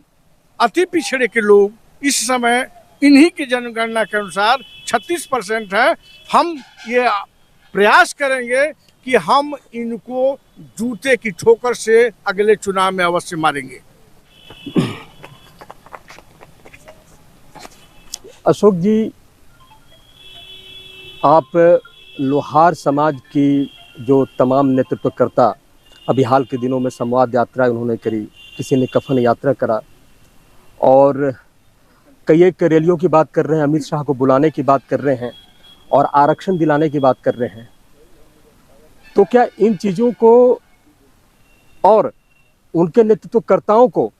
अति पिछड़े के लोग इस समय इन्हीं की जनगणना के अनुसार 36% है। हम ये प्रयास करेंगे कि हम इनको जूते की ठोकर से अगले चुनाव में अवश्य मारेंगे। अशोक जी, आप लोहार समाज की जो तमाम नेतृत्वकर्ता, अभी हाल के दिनों में संवाद यात्रा उन्होंने करी, किसी ने कफन यात्रा करा और कई एक रैलियों की बात कर रहे हैं, अमित शाह को बुलाने की बात कर रहे हैं और आरक्षण दिलाने की बात कर रहे हैं। तो क्या इन चीज़ों को और उनके नेतृत्वकर्ताओं को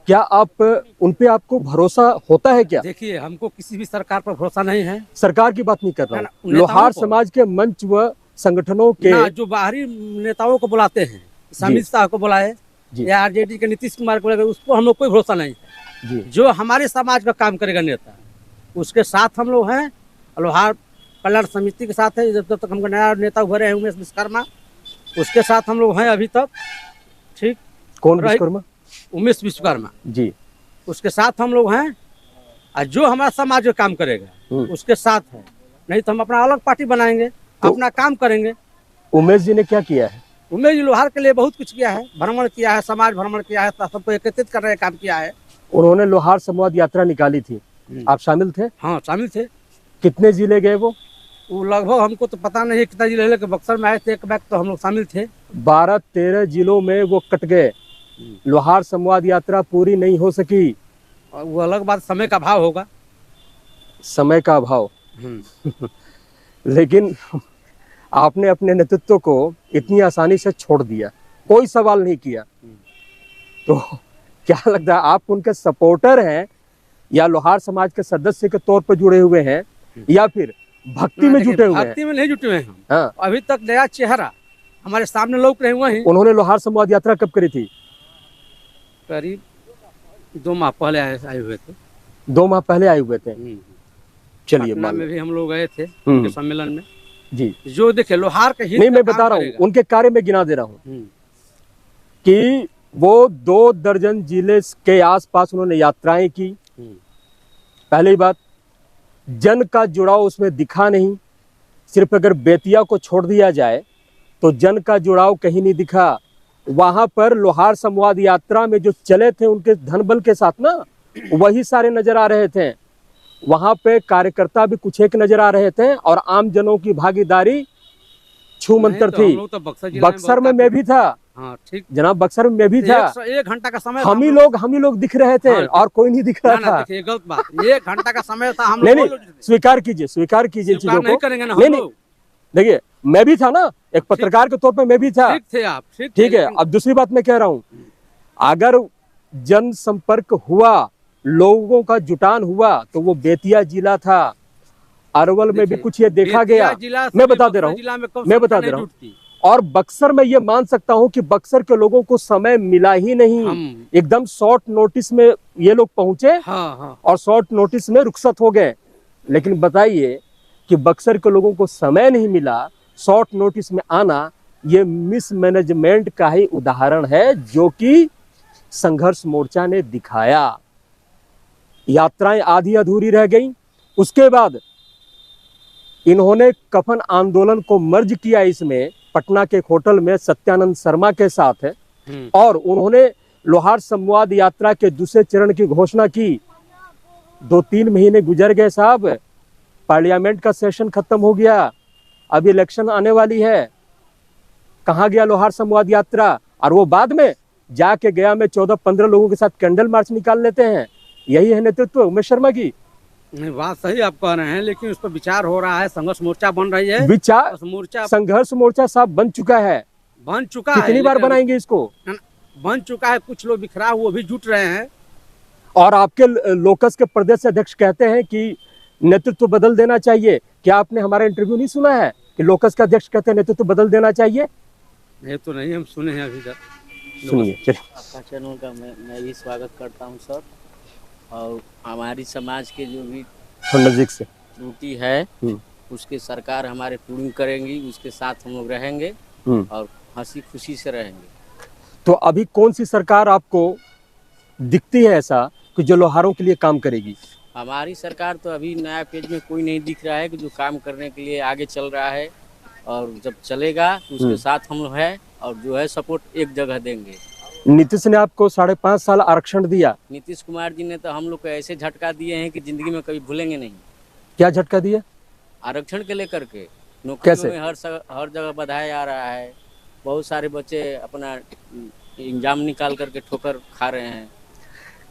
क्या आप उन पे आपको भरोसा होता है क्या? देखिए, हमको किसी भी सरकार पर भरोसा नहीं है। सरकार की बात नहीं कर रहा हूँ, लोहार समाज के मंच व संगठनों के जो बाहरी नेताओं को बुलाते हैं, अमित शाह को बुलाए या आरजेडी के नीतीश कुमार को बुलाए, उसको हम लोग कोई भरोसा नहीं है। जो हमारे समाज का काम करेगा नेता, उसके साथ हम लोग हैं। लोहार कल्याण समिति के साथ है, जब तक हमको नया नेता उभरे हैं उमेश विश्वकर्मा, उसके साथ हम लोग हैं अभी तक। ठीक, कौन विश्वकर्मा? उमेश विश्वकर्मा जी, उसके साथ हम लोग हैं। और जो हमारा समाज का काम करेगा उसके साथ है, नहीं तो हम अपना अलग पार्टी बनाएंगे, तो अपना काम करेंगे। उमेश जी ने क्या किया है? उमेश जी लोहार के लिए बहुत कुछ किया है, भ्रमण किया है, समाज भ्रमण किया है, सबको एकत्रित करने का काम किया है। उन्होंने लोहार संवाद यात्रा निकाली थी, आप शामिल थे? हाँ, शामिल थे। कितने जिले गए वो लगभग हमको तो पता नहीं कितना जिले, लेकिन बक्सर में आए थे एक बैग, तो हम लोग शामिल थे। 12-13 जिलों में वो कट गए। लोहार संवाद यात्रा पूरी नहीं हो सकी। और वो अलग बात, समय का अभाव होगा। समय का अभाव लेकिन आपने अपने नेतृत्व को इतनी आसानी से छोड़ दिया, कोई सवाल नहीं किया। तो क्या लगता है, आप उनके सपोर्टर हैं या लोहार समाज के सदस्य के तौर पर जुड़े हुए हैं या फिर भक्ति में जुटे हुए हैं? भक्ति में नहीं जुटे हुए हैं हम। हाँ। अभी तक नया चेहरा हमारे सामने लोग रहे हुए हैं। उन्होंने लोहार संवाद यात्रा कब करी थी? करीब 2 माह पहले आए हुए थे। 2 माह पहले आए हुए थे। चलिए, पटना में भी हम लोग गए थे उनके सम्मेलन में। जी, जो देखे लोहार के हित नहीं, मैं बता रहा हूँ, उनके कार्य में गिना दे रहा हूँ कि वो 2 दर्जन जिले के आसपास उन्होंने यात्राएं की। पहली बात, जन का जुड़ाव उसमें दिखा नहीं। सिर्फ अगर बेतिया को छोड़ दिया जाए तो जन का जुड़ाव कहीं नहीं दिखा। वहां पर लोहार संवाद यात्रा में जो चले थे उनके धनबल के साथ ना, वही सारे नजर आ रहे थे। वहां पे कार्यकर्ता भी कुछ एक नजर आ रहे थे और आम जनों की भागीदारी छूमंतर थी। तो बक्सर में मैं भी था। हाँ, ठीक जनाब, बक्सर में मैं भी था। 1 घंटा का समय हम ही लोग दिख रहे थे और कोई नहीं दिख रहा था। देखिए, गलत बात, 1 घंटा का समय था। हम नहीं, स्वीकार कीजिए चीजों को। नहीं, देखिए, मैं भी था ना, एक पत्रकार के तौर पर मैं भी था। ठीक थे आप, ठीक है। अब दूसरी बात मैं कह रहा हूँ, अगर जनसंपर्क हुआ, लोगों का जुटान हुआ, तो वो बेतिया जिला था। अरवल में भी कुछ ये देखा गया। मैं बता दे रहा हूँ। और बक्सर में ये मान सकता हूँ कि बक्सर के लोगों को समय मिला ही नहीं। एकदम शॉर्ट नोटिस में ये लोग पहुंचे और शॉर्ट नोटिस में रुखसत हो गए। लेकिन बताइए कि बक्सर के लोगों को समय नहीं मिला, शॉर्ट नोटिस में आना, ये मिसमैनेजमेंट का ही उदाहरण है जो कि संघर्ष मोर्चा ने दिखाया। यात्राएं आधी अधूरी रह गई। उसके बाद इन्होंने कफन आंदोलन को मर्ज किया इसमें, पटना के एक होटल में सत्यानंद शर्मा के साथ है, और उन्होंने लोहार संवाद यात्रा के दूसरे चरण की घोषणा की। 2-3 महीने गुजर गए साहब, पार्लियामेंट का सेशन खत्म हो गया, अब इलेक्शन आने वाली है, कहाँ गया लोहार संवाद यात्रा? और वो बाद में जाके गया में 14-15 लोगों के साथ कैंडल मार्च निकाल लेते हैं। यही है नेतृत्व उमेश शर्मा की? नहीं, बात सही आप कह रहे हैं, लेकिन उस पर विचार हो रहा है, संघर्ष मोर्चा बन रही है। विचार मोर्चा, संघर्ष मोर्चा साहब बन चुका है, कितनी बार बनाएंगे इसको? बन चुका है, कुछ लोग बिखरा वो भी जुट रहे हैं। और आपके लोकस के प्रदेश अध्यक्ष कहते हैं कि नेतृत्व बदल देना चाहिए। क्या आपने हमारा इंटरव्यू नहीं सुना है कि लोकस के अध्यक्ष कहते हैं नेतृत्व बदल देना चाहिए? ये तो नहीं हम सुने हैं अभी तक। सुनिए, चलिए। आपका चैनल का मैं भी स्वागत करता हूं सर, और हमारी समाज के जो भी नजदीक से त्रुटि है उसकी सरकार हमारे पूर्ण करेंगी, उसके साथ हम लोग रहेंगे और हंसी खुशी से रहेंगे। तो अभी कौन सी सरकार आपको दिखती है ऐसा कि जो लोहारों के लिए काम करेगी? हमारी सरकार तो अभी नया पेज में कोई नहीं दिख रहा है कि जो काम करने के लिए आगे चल रहा है, और जब चलेगा तो उसके साथ हम लोग हैं, और जो है सपोर्ट एक जगह देंगे। नीतीश ने आपको 5.5 साल आरक्षण दिया। नीतीश कुमार जी ने तो हम लोग को ऐसे झटका दिए हैं कि जिंदगी में कभी भूलेंगे नहीं। क्या झटका दिया? आरक्षण के लेकर के नौकरियों में हर जगह बढ़ाया जा रहा है। बहुत सारे बच्चे अपना एग्जाम निकाल करके ठोकर खा रहे हैं।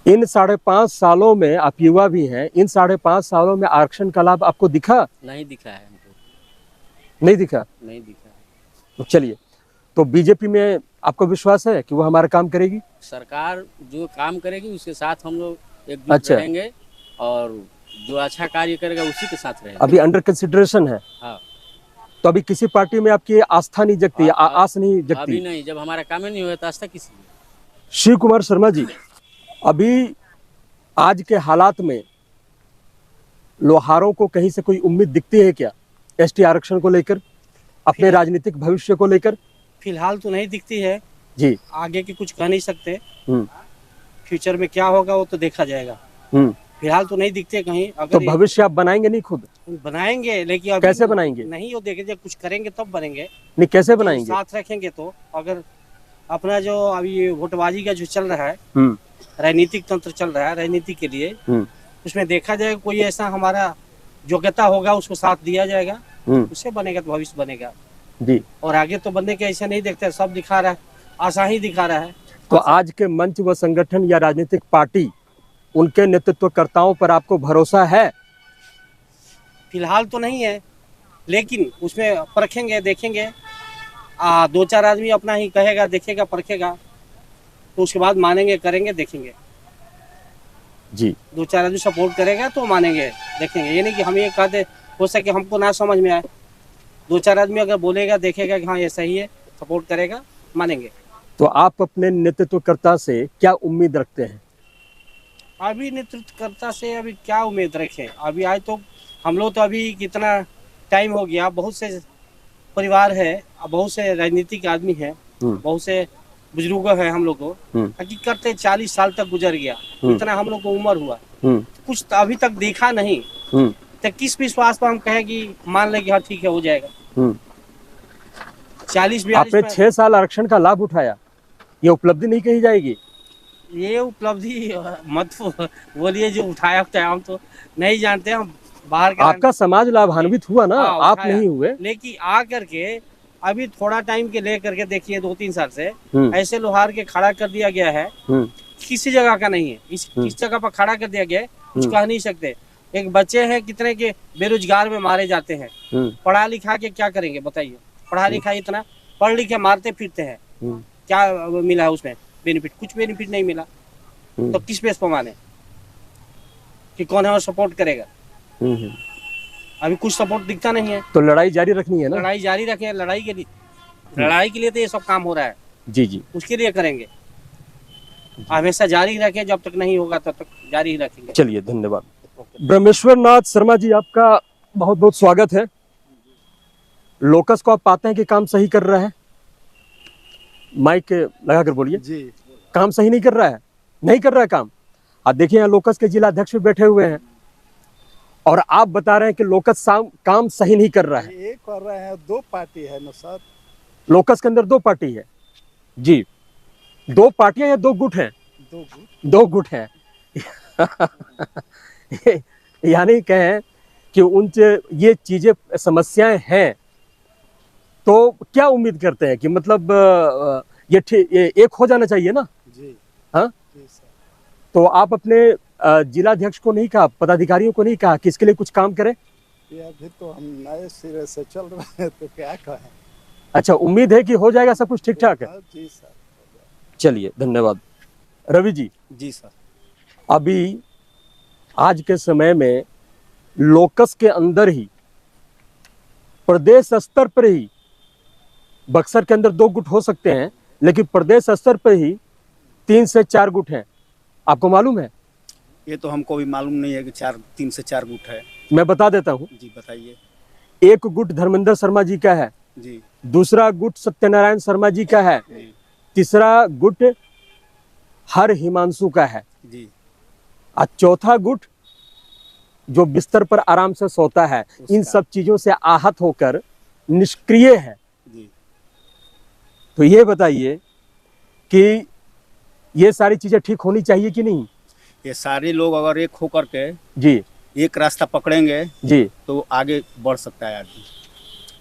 इन 5.5 सालों में आप युवा भी हैं, इन 5.5 सालों में आरक्षण का लाभ आपको दिखा? नहीं दिखा है हमको। नहीं दिखा? नहीं दिखा। तो चलिए, तो बीजेपी में आपको विश्वास है कि वो हमारा काम करेगी? सरकार जो काम करेगी उसके साथ हम लोग एकजुट रहेंगे, और जो अच्छा कार्य करेगा उसी के साथ रहेंगे। अभी अंडर कंसिडरेशन है। हाँ। तो अभी किसी पार्टी में आपकी आस्था नहीं जगती, आस नहीं जगती? अभी नहीं, जब हमारा काम ही नहीं हुआ तो आस्था किसी? शिव कुमार शर्मा जी, अभी आज के हालात में लोहारों को कहीं से कोई उम्मीद दिखती है क्या, एसटी आरक्षण को लेकर, अपने राजनीतिक भविष्य को लेकर? फिलहाल तो नहीं दिखती है जी। आगे की कुछ कह नहीं सकते, फ्यूचर में क्या होगा वो तो देखा जाएगा। फिलहाल तो नहीं दिखते कहीं। अगर तो भविष्य आप बनाएंगे नहीं, खुद बनाएंगे, लेकिन अभी कैसे बनाएंगे? नहीं, वो देखेंगे, कुछ करेंगे तब बनेंगे। नहीं, कैसे बनाएंगे? साथ रखेंगे तो। अगर अपना जो अभी वोटबाजी का जो चल रहा है, राजनीतिक तंत्र चल रहा है राजनीति के लिए, उसमें देखा जाएगा कोई ऐसा हमारा योग्यता होगा उसको साथ दिया जाएगा, उससे बनेगा तो भविष्य बनेगा जी। और आगे तो बनने के ऐसा नहीं देखते, सब दिखा रहा है, आशा ही दिखा रहा है। तो आज के मंच व संगठन या राजनीतिक पार्टी, उनके नेतृत्वकर्ताओं पर आपको भरोसा है? फिलहाल तो नहीं है, लेकिन उसमें परखेंगे, देखेंगे। 2-4 आदमी अपना ही कहेगा, देखेगा, परखेगा, तो उसके बाद मानेंगे, करेंगे, देखेंगे जी। 2-4 आदमी सपोर्ट करेगा तो मानेंगे, देखेंगे। ये नहीं कि हम ये कहते हो सके हमको ना समझ में आए। 2-4 आदमी अगर बोलेगा, देखेगा कि हाँ ये सही है, सपोर्ट करेगा, मानेंगे। तो आप अपने नेतृत्वकर्ता से क्या उम्मीद रखते हैं? अभी नेतृत्वकर्ता से अभी क्या उम्मीद रखें? अभी आए तो हम लोग तो अभी कितना टाइम हो गया, बहुत से परिवार है, बहुत से राजनीतिक आदमी हैं, बहुत से बुजुर्ग हैं हम लोग को। हकीकत 40 साल तक गुजर गया, इतना हम लोग को उम्र हुआ, कुछ तो अभी तक देखा नहीं, तो किस विश्वास पर हम कहें कि मान लें कि हाँ ठीक है हो जाएगा। 40-42 आपने 6 साल आरक्षण का लाभ उठाया, ये उपलब्धि नहीं कही जाएगी? ये उपलब्धि मत बोलिए, जो उठाया हम तो नहीं जानते, हम बाहर के। आपका समाज लाभान्वित हुआ ना, आप नहीं हुए। लेकिन आ करके अभी थोड़ा टाइम के ले करके देखिए, 2-3 साल से ऐसे लोहार के खड़ा कर दिया गया है, किसी जगह का नहीं है, इस जगह पर खड़ा कर दिया गया है, कुछ कह नहीं सकते। एक बच्चे हैं कितने के बेरोजगार में मारे जाते हैं, पढ़ा लिखा के क्या करेंगे बताइए? पढ़ा लिखा इतना पढ़ लिखे मारते फिरते हैं, क्या मिला है उसमें बेनिफिट? कुछ बेनिफिट नहीं मिला। तो किस बेस पर माने कि कौन है और सपोर्ट करेगा? अभी कुछ सपोर्ट दिखता नहीं है। तो लड़ाई जारी रखनी है ना? लड़ाई जारी रखें, लड़ाई के लिए तो ये सब काम हो रहा है जी जी, उसके लिए करेंगे, हमेशा जारी रखें, जब तक नहीं होगा तब तक जारी ही रखेंगे। चलिए, धन्यवाद। ब्रह्मेश्वर नाथ शर्मा जी, आपका बहुत बहुत स्वागत है। लोकस को आप पाते हैं कि काम सही कर रहा है? माइक लगा कर बोलिए जी। काम सही नहीं कर रहा है? नहीं कर रहा है काम। देखिए यहाँ लोकस के जिला अध्यक्ष भी बैठे हुए हैं और आप बता रहे हैं कि लोकस काम सही नहीं कर रहा है। ये कर रहे हैं, दो पार्टी है ना सर, लोकस के अंदर दो पार्टी है जी, दो पार्टियां या दो गुट हैं? दो गुट हैं। यानी कहें कि ये चीजें समस्याएं हैं, तो क्या उम्मीद करते हैं कि मतलब ये एक हो जाना चाहिए ना जी? हाँ, तो आप अपने जिलाध्यक्ष को नहीं कहा, पदाधिकारियों को नहीं कहा कि इसके लिए कुछ काम करें? ये अभी तो हम नए सिरे से चल रहे हैं, तो क्या कहें। अच्छा, उम्मीद है कि हो जाएगा, सब कुछ ठीक ठाक है? जी सर। चलिए, धन्यवाद। रवि जी। जी सर। अभी आज के समय में लोकस के अंदर ही, प्रदेश स्तर पर ही, बक्सर के अंदर दो गुट हो सकते हैं, लेकिन प्रदेश स्तर पर ही 3 से 4 गुट हैं। आपको मालूम है? ये तो हमको भी मालूम नहीं है कि 3 से 4 गुट है। मैं बता देता हूँ। जी बताइए। एक गुट धर्मेंद्र शर्मा जी का है जी, दूसरा गुट सत्यनारायण शर्मा जी का है जी, तीसरा गुट हर हिमांशु का है जी, और चौथा गुट जो बिस्तर पर आराम से सोता है, इन सब चीजों से आहत होकर निष्क्रिय है जी। तो ये बताइए कि ये सारी चीजें ठीक होनी चाहिए कि नहीं? ये सारे लोग अगर एक होकर के जी, एक रास्ता पकड़ेंगे जी, तो आगे बढ़ सकता है आदमी।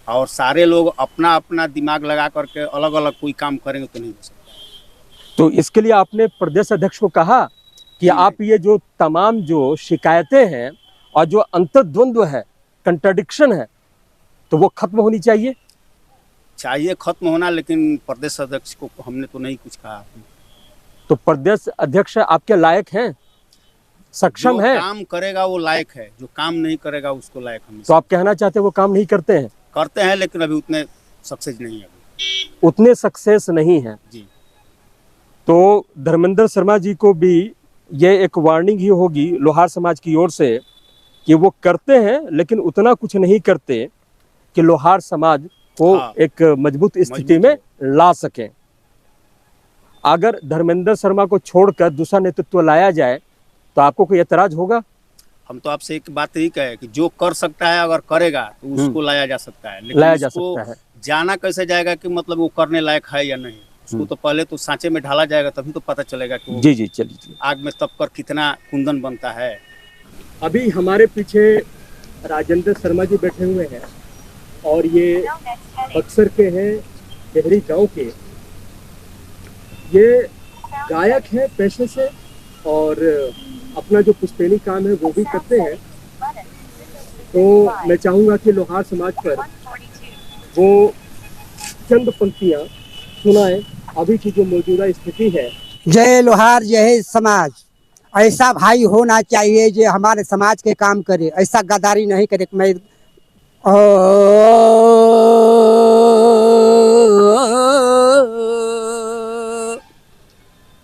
और सारे लोग अपना अपना दिमाग लगा करके अलग अलग कोई काम करेंगे तो नहीं हो सकता। तो इसके लिए आपने प्रदेश अध्यक्ष को कहा कि आप ये जो तमाम जो शिकायतें हैं और जो अंतर्द्वंद्व है, कंट्राडिक्शन है, तो वो खत्म होनी चाहिए खत्म होना, लेकिन प्रदेश अध्यक्ष को हमने तो नहीं कुछ कहा। तो प्रदेश अध्यक्ष आपके लायक हैं, सक्षम है? काम करेगा वो लायक है, जो काम नहीं करेगा उसको लायक हम। तो आप कहना चाहते हैं वो काम नहीं करते हैं? करते हैं, लेकिन अभी उतने सक्सेस नहीं है। उतने सक्सेस नहीं है जी। तो धर्मेंद्र शर्मा जी को भी ये एक वार्निंग ही होगी लोहार समाज की ओर से कि वो करते हैं लेकिन उतना कुछ नहीं करते कि लोहार समाज को एक मजबूत स्थिति में ला सकें। अगर धर्मेंद्र शर्मा को छोड़कर दूसरा नेतृत्व लाया जाए तो आपको कोई एतराज होगा? हम तो आपसे एक बात यही कहे कि जो कर सकता है अगर करेगा तो उसको लाया जा सकता है, लेकिन लाया जा सकता है। जाना कैसे जाएगा कि मतलब वो करने लायक है या नहीं, उसको तो पहले तो सांचे में ढाला जाएगा, तभी तो पता चलेगा कि जी जी, चलिए, आग में तप कर कितना कुंदन बनता है। अभी हमारे पीछे राजेंद्र शर्मा जी बैठे हुए हैं और ये बक्सर के हैं, डेहरी गांव के। ये गायक हैं पेशे से और अपना जो पुश्तैनी काम है वो भी करते हैं। तो मैं चाहूंगा कि लोहार समाज पर वो चंद पंक्तियां सुनाएं, अभी की जो मौजूदा स्थिति है। जय लोहार जय समाज। ऐसा भाई होना चाहिए जो हमारे समाज के काम करे, ऐसा गद्दारी नहीं करे। मैं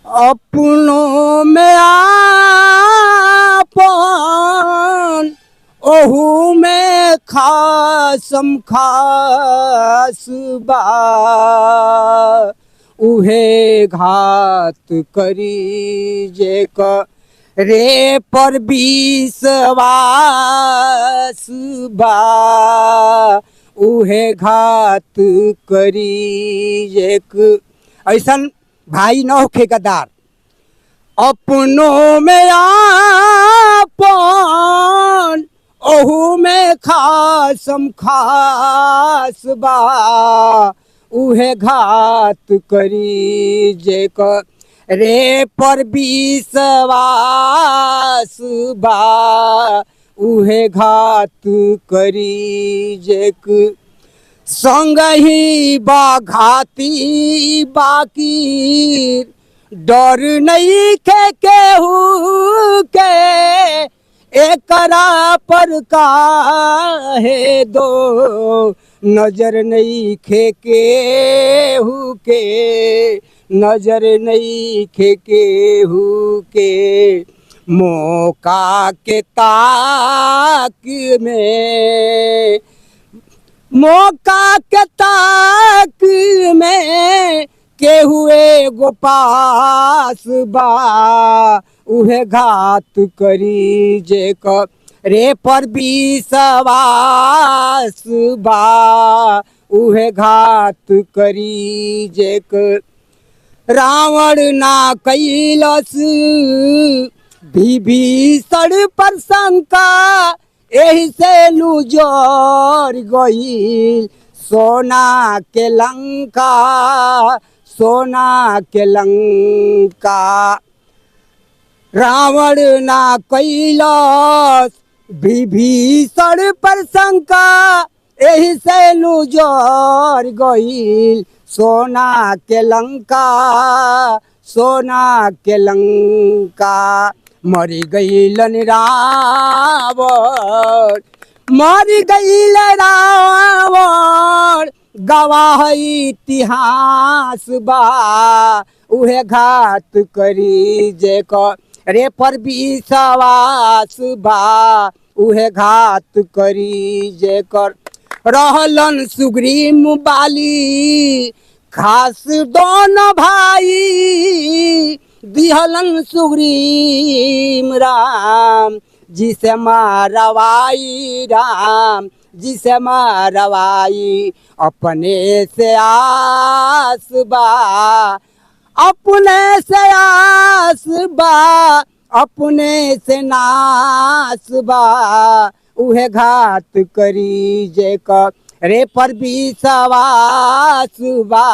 अपनों में आपन ओहू में खासम खास बा, उहे घात करी जे रे पर विश्वास बा, उहे घात करी जे ऐसन भाई न होखे गद्दार। अपनों में आपन ओहू में खासम खास बा, उहे घात करी जे रे पर विश्वास बा, उहे घात करी जे संग ही बाघाती बाकी डर नहीं के केहू के एकरा पर काहे दो नजर नहीं खे केहू के, नजर नहीं खे केहू के मौका के ताक में, मौका के ताक में के हुए गोपास बा, उहे घात करी जे रे पर विश्वास बा उहे घात करी जे रावण ना कैलस विभीषण पर शंका एही से लुजर गईल सोना के लंका रावण ना कैलस विभीषण पर शंका एही से लुजर गईल सोना के लंका मरी गईलन रावण गवाह इतिहास बा उहे घात करी जे रे पर विश्वास बा उहे घात करी जे रहलन सुग्रीव बाली खास दोनों भाई दिहलन सुग्रीव राम जिसे मारवाई राम जिसे मारवाई अपने से आस बा अपने से नास बा उहे घात करी जे रे पर विश्वास बा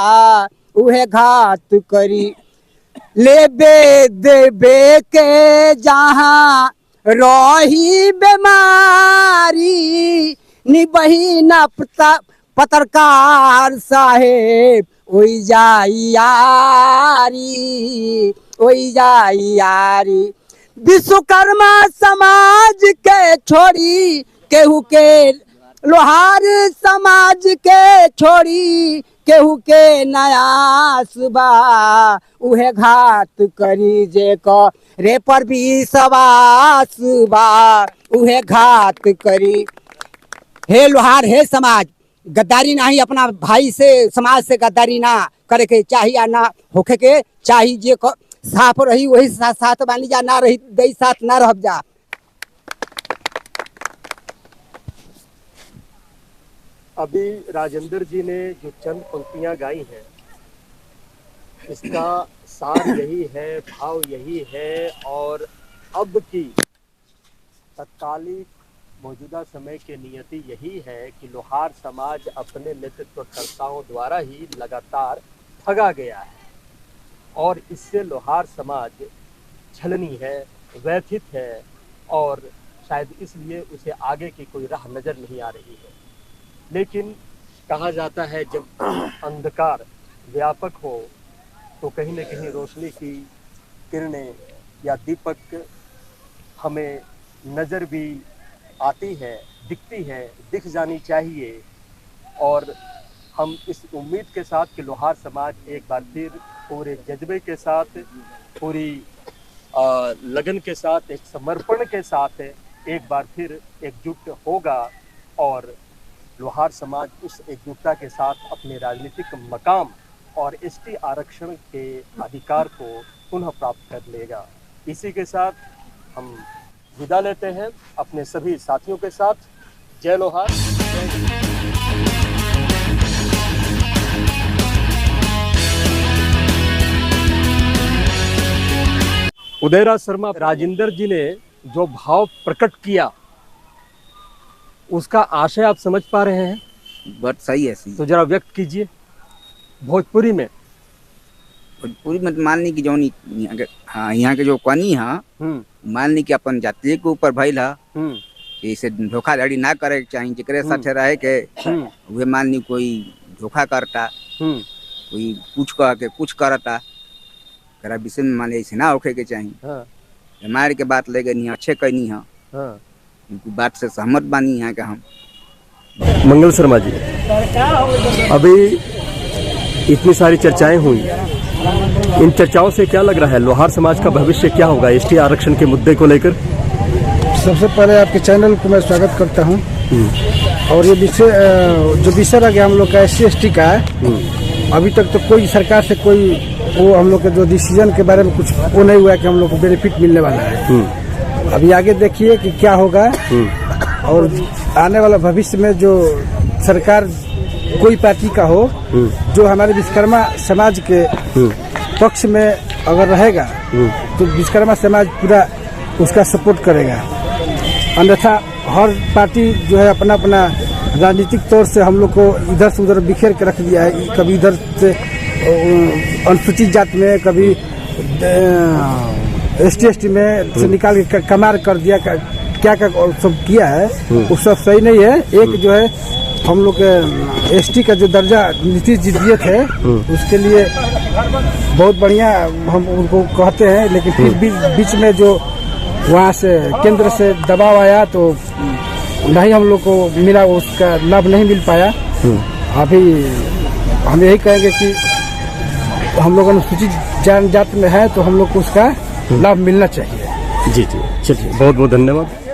उहे घात करी लेबे देबे के जहाँ रही बीमारी निबही न पत्रकार साहेब ओई जाई यारी विश्वकर्मा समाज के छोड़ी केहू के लोहार समाज के छोड़ी केहू के नयास बा उहे घात करी जे रे पर विश्वास बा उहे घात करी। हे लोहार हे समाज गद्दारी नहीं अपना भाई से समाज से गद्दारी ना करे के चाहिए ना होखे के चाहिए जे साफ रही वही साथ बानी जा ना रही दई साथ ना रह जा। अभी राजेंद्र जी ने जो चंद पंक्तियां गाई हैं इसका सार यही है, भाव यही है और अब की तत्कालिक मौजूदा समय की नियति यही है कि लोहार समाज अपने नेतृत्वकर्ताओं द्वारा ही लगातार ठगा गया है और इससे लोहार समाज छलनी है, व्यथित है और शायद इसलिए उसे आगे की कोई राह नजर नहीं आ रही है। लेकिन कहा जाता है जब अंधकार व्यापक हो तो कहीं न कहीं रोशनी की किरणें या दीपक हमें नज़र भी आती है, दिखती है, दिख जानी चाहिए और हम इस उम्मीद के साथ कि लोहार समाज एक बार फिर पूरे जज्बे के साथ, पूरी लगन के साथ, एक समर्पण के साथ एक बार फिर एकजुट होगा और लोहार समाज उस एकजुटता के साथ अपने राजनीतिक मकाम और एसटी आरक्षण के अधिकार को पुनः प्राप्त कर लेगा। इसी के साथ हम विदा लेते हैं अपने सभी साथियों के साथ। जय लोहार। उदयराज शर्मा, राजेंद्र जी ने जो भाव प्रकट किया उसका आशय आप समझ पा रहे हैं? बात सही है। तो जरा व्यक्त कीजिए भोजपुरी में। भोजपुरी में मान ली कि जो हाँ यहाँ के जो कहानी है मान ली कि अपन जाति के ऊपर भइल है इसे धोखाधड़ी ना करे के चाहिए। जेकरे साथे रहे के वे मान ली कोई धोखा करता, कोई कुछ कह के कुछ करता, करा विषय में मान ली ऐसे ना होखे के चाहिए। हमारे के बात लेके नहीं अच्छे कहनी है, उनकी बात से सहमत बानी है कि हम। मंगल शर्मा जी, अभी इतनी सारी चर्चाएं हुई, इन चर्चाओं से क्या लग रहा है लोहार समाज का भविष्य क्या होगा एसटी आरक्षण के मुद्दे को लेकर? सबसे पहले आपके चैनल को मैं स्वागत करता हूं और ये विषय जो विषय रह गया हम लोग का SC ST का है, अभी तक तो कोई सरकार से कोई वो हम लोग के जो डिसीजन के बारे में कुछ वो नहीं हुआ कि हम लोग को बेनिफिट मिलने वाला है। अभी आगे देखिए कि क्या होगा और आने वाला भविष्य में जो सरकार कोई पार्टी का हो जो हमारे विश्वकर्मा समाज के पक्ष में अगर रहेगा तो विश्वकर्मा समाज पूरा उसका सपोर्ट करेगा। अन्यथा हर पार्टी जो है अपना अपना राजनीतिक तौर से हम लोग को इधर से उधर बिखेर के रख दिया है। कभी इधर से अनुसूचित जाति में, कभी ST में से निकाल के कमार कर दिया, क्या क्या सब किया है वो सब सही नहीं है। एक जो है हम लोग के ST का जो दर्जा नीतीश जी दिए थे उसके लिए बहुत बढ़िया हम उनको कहते हैं, लेकिन फिर भी बीच में जो वहाँ से केंद्र से दबाव आया तो नहीं हम लोग को मिला, उसका लाभ नहीं मिल पाया। अभी हम यही कहेंगे कि हम लोग अनुसूचित जाति में है तो हम लोग को उसका लाभ मिलना चाहिए। जी जी, चलिए बहुत बहुत धन्यवाद।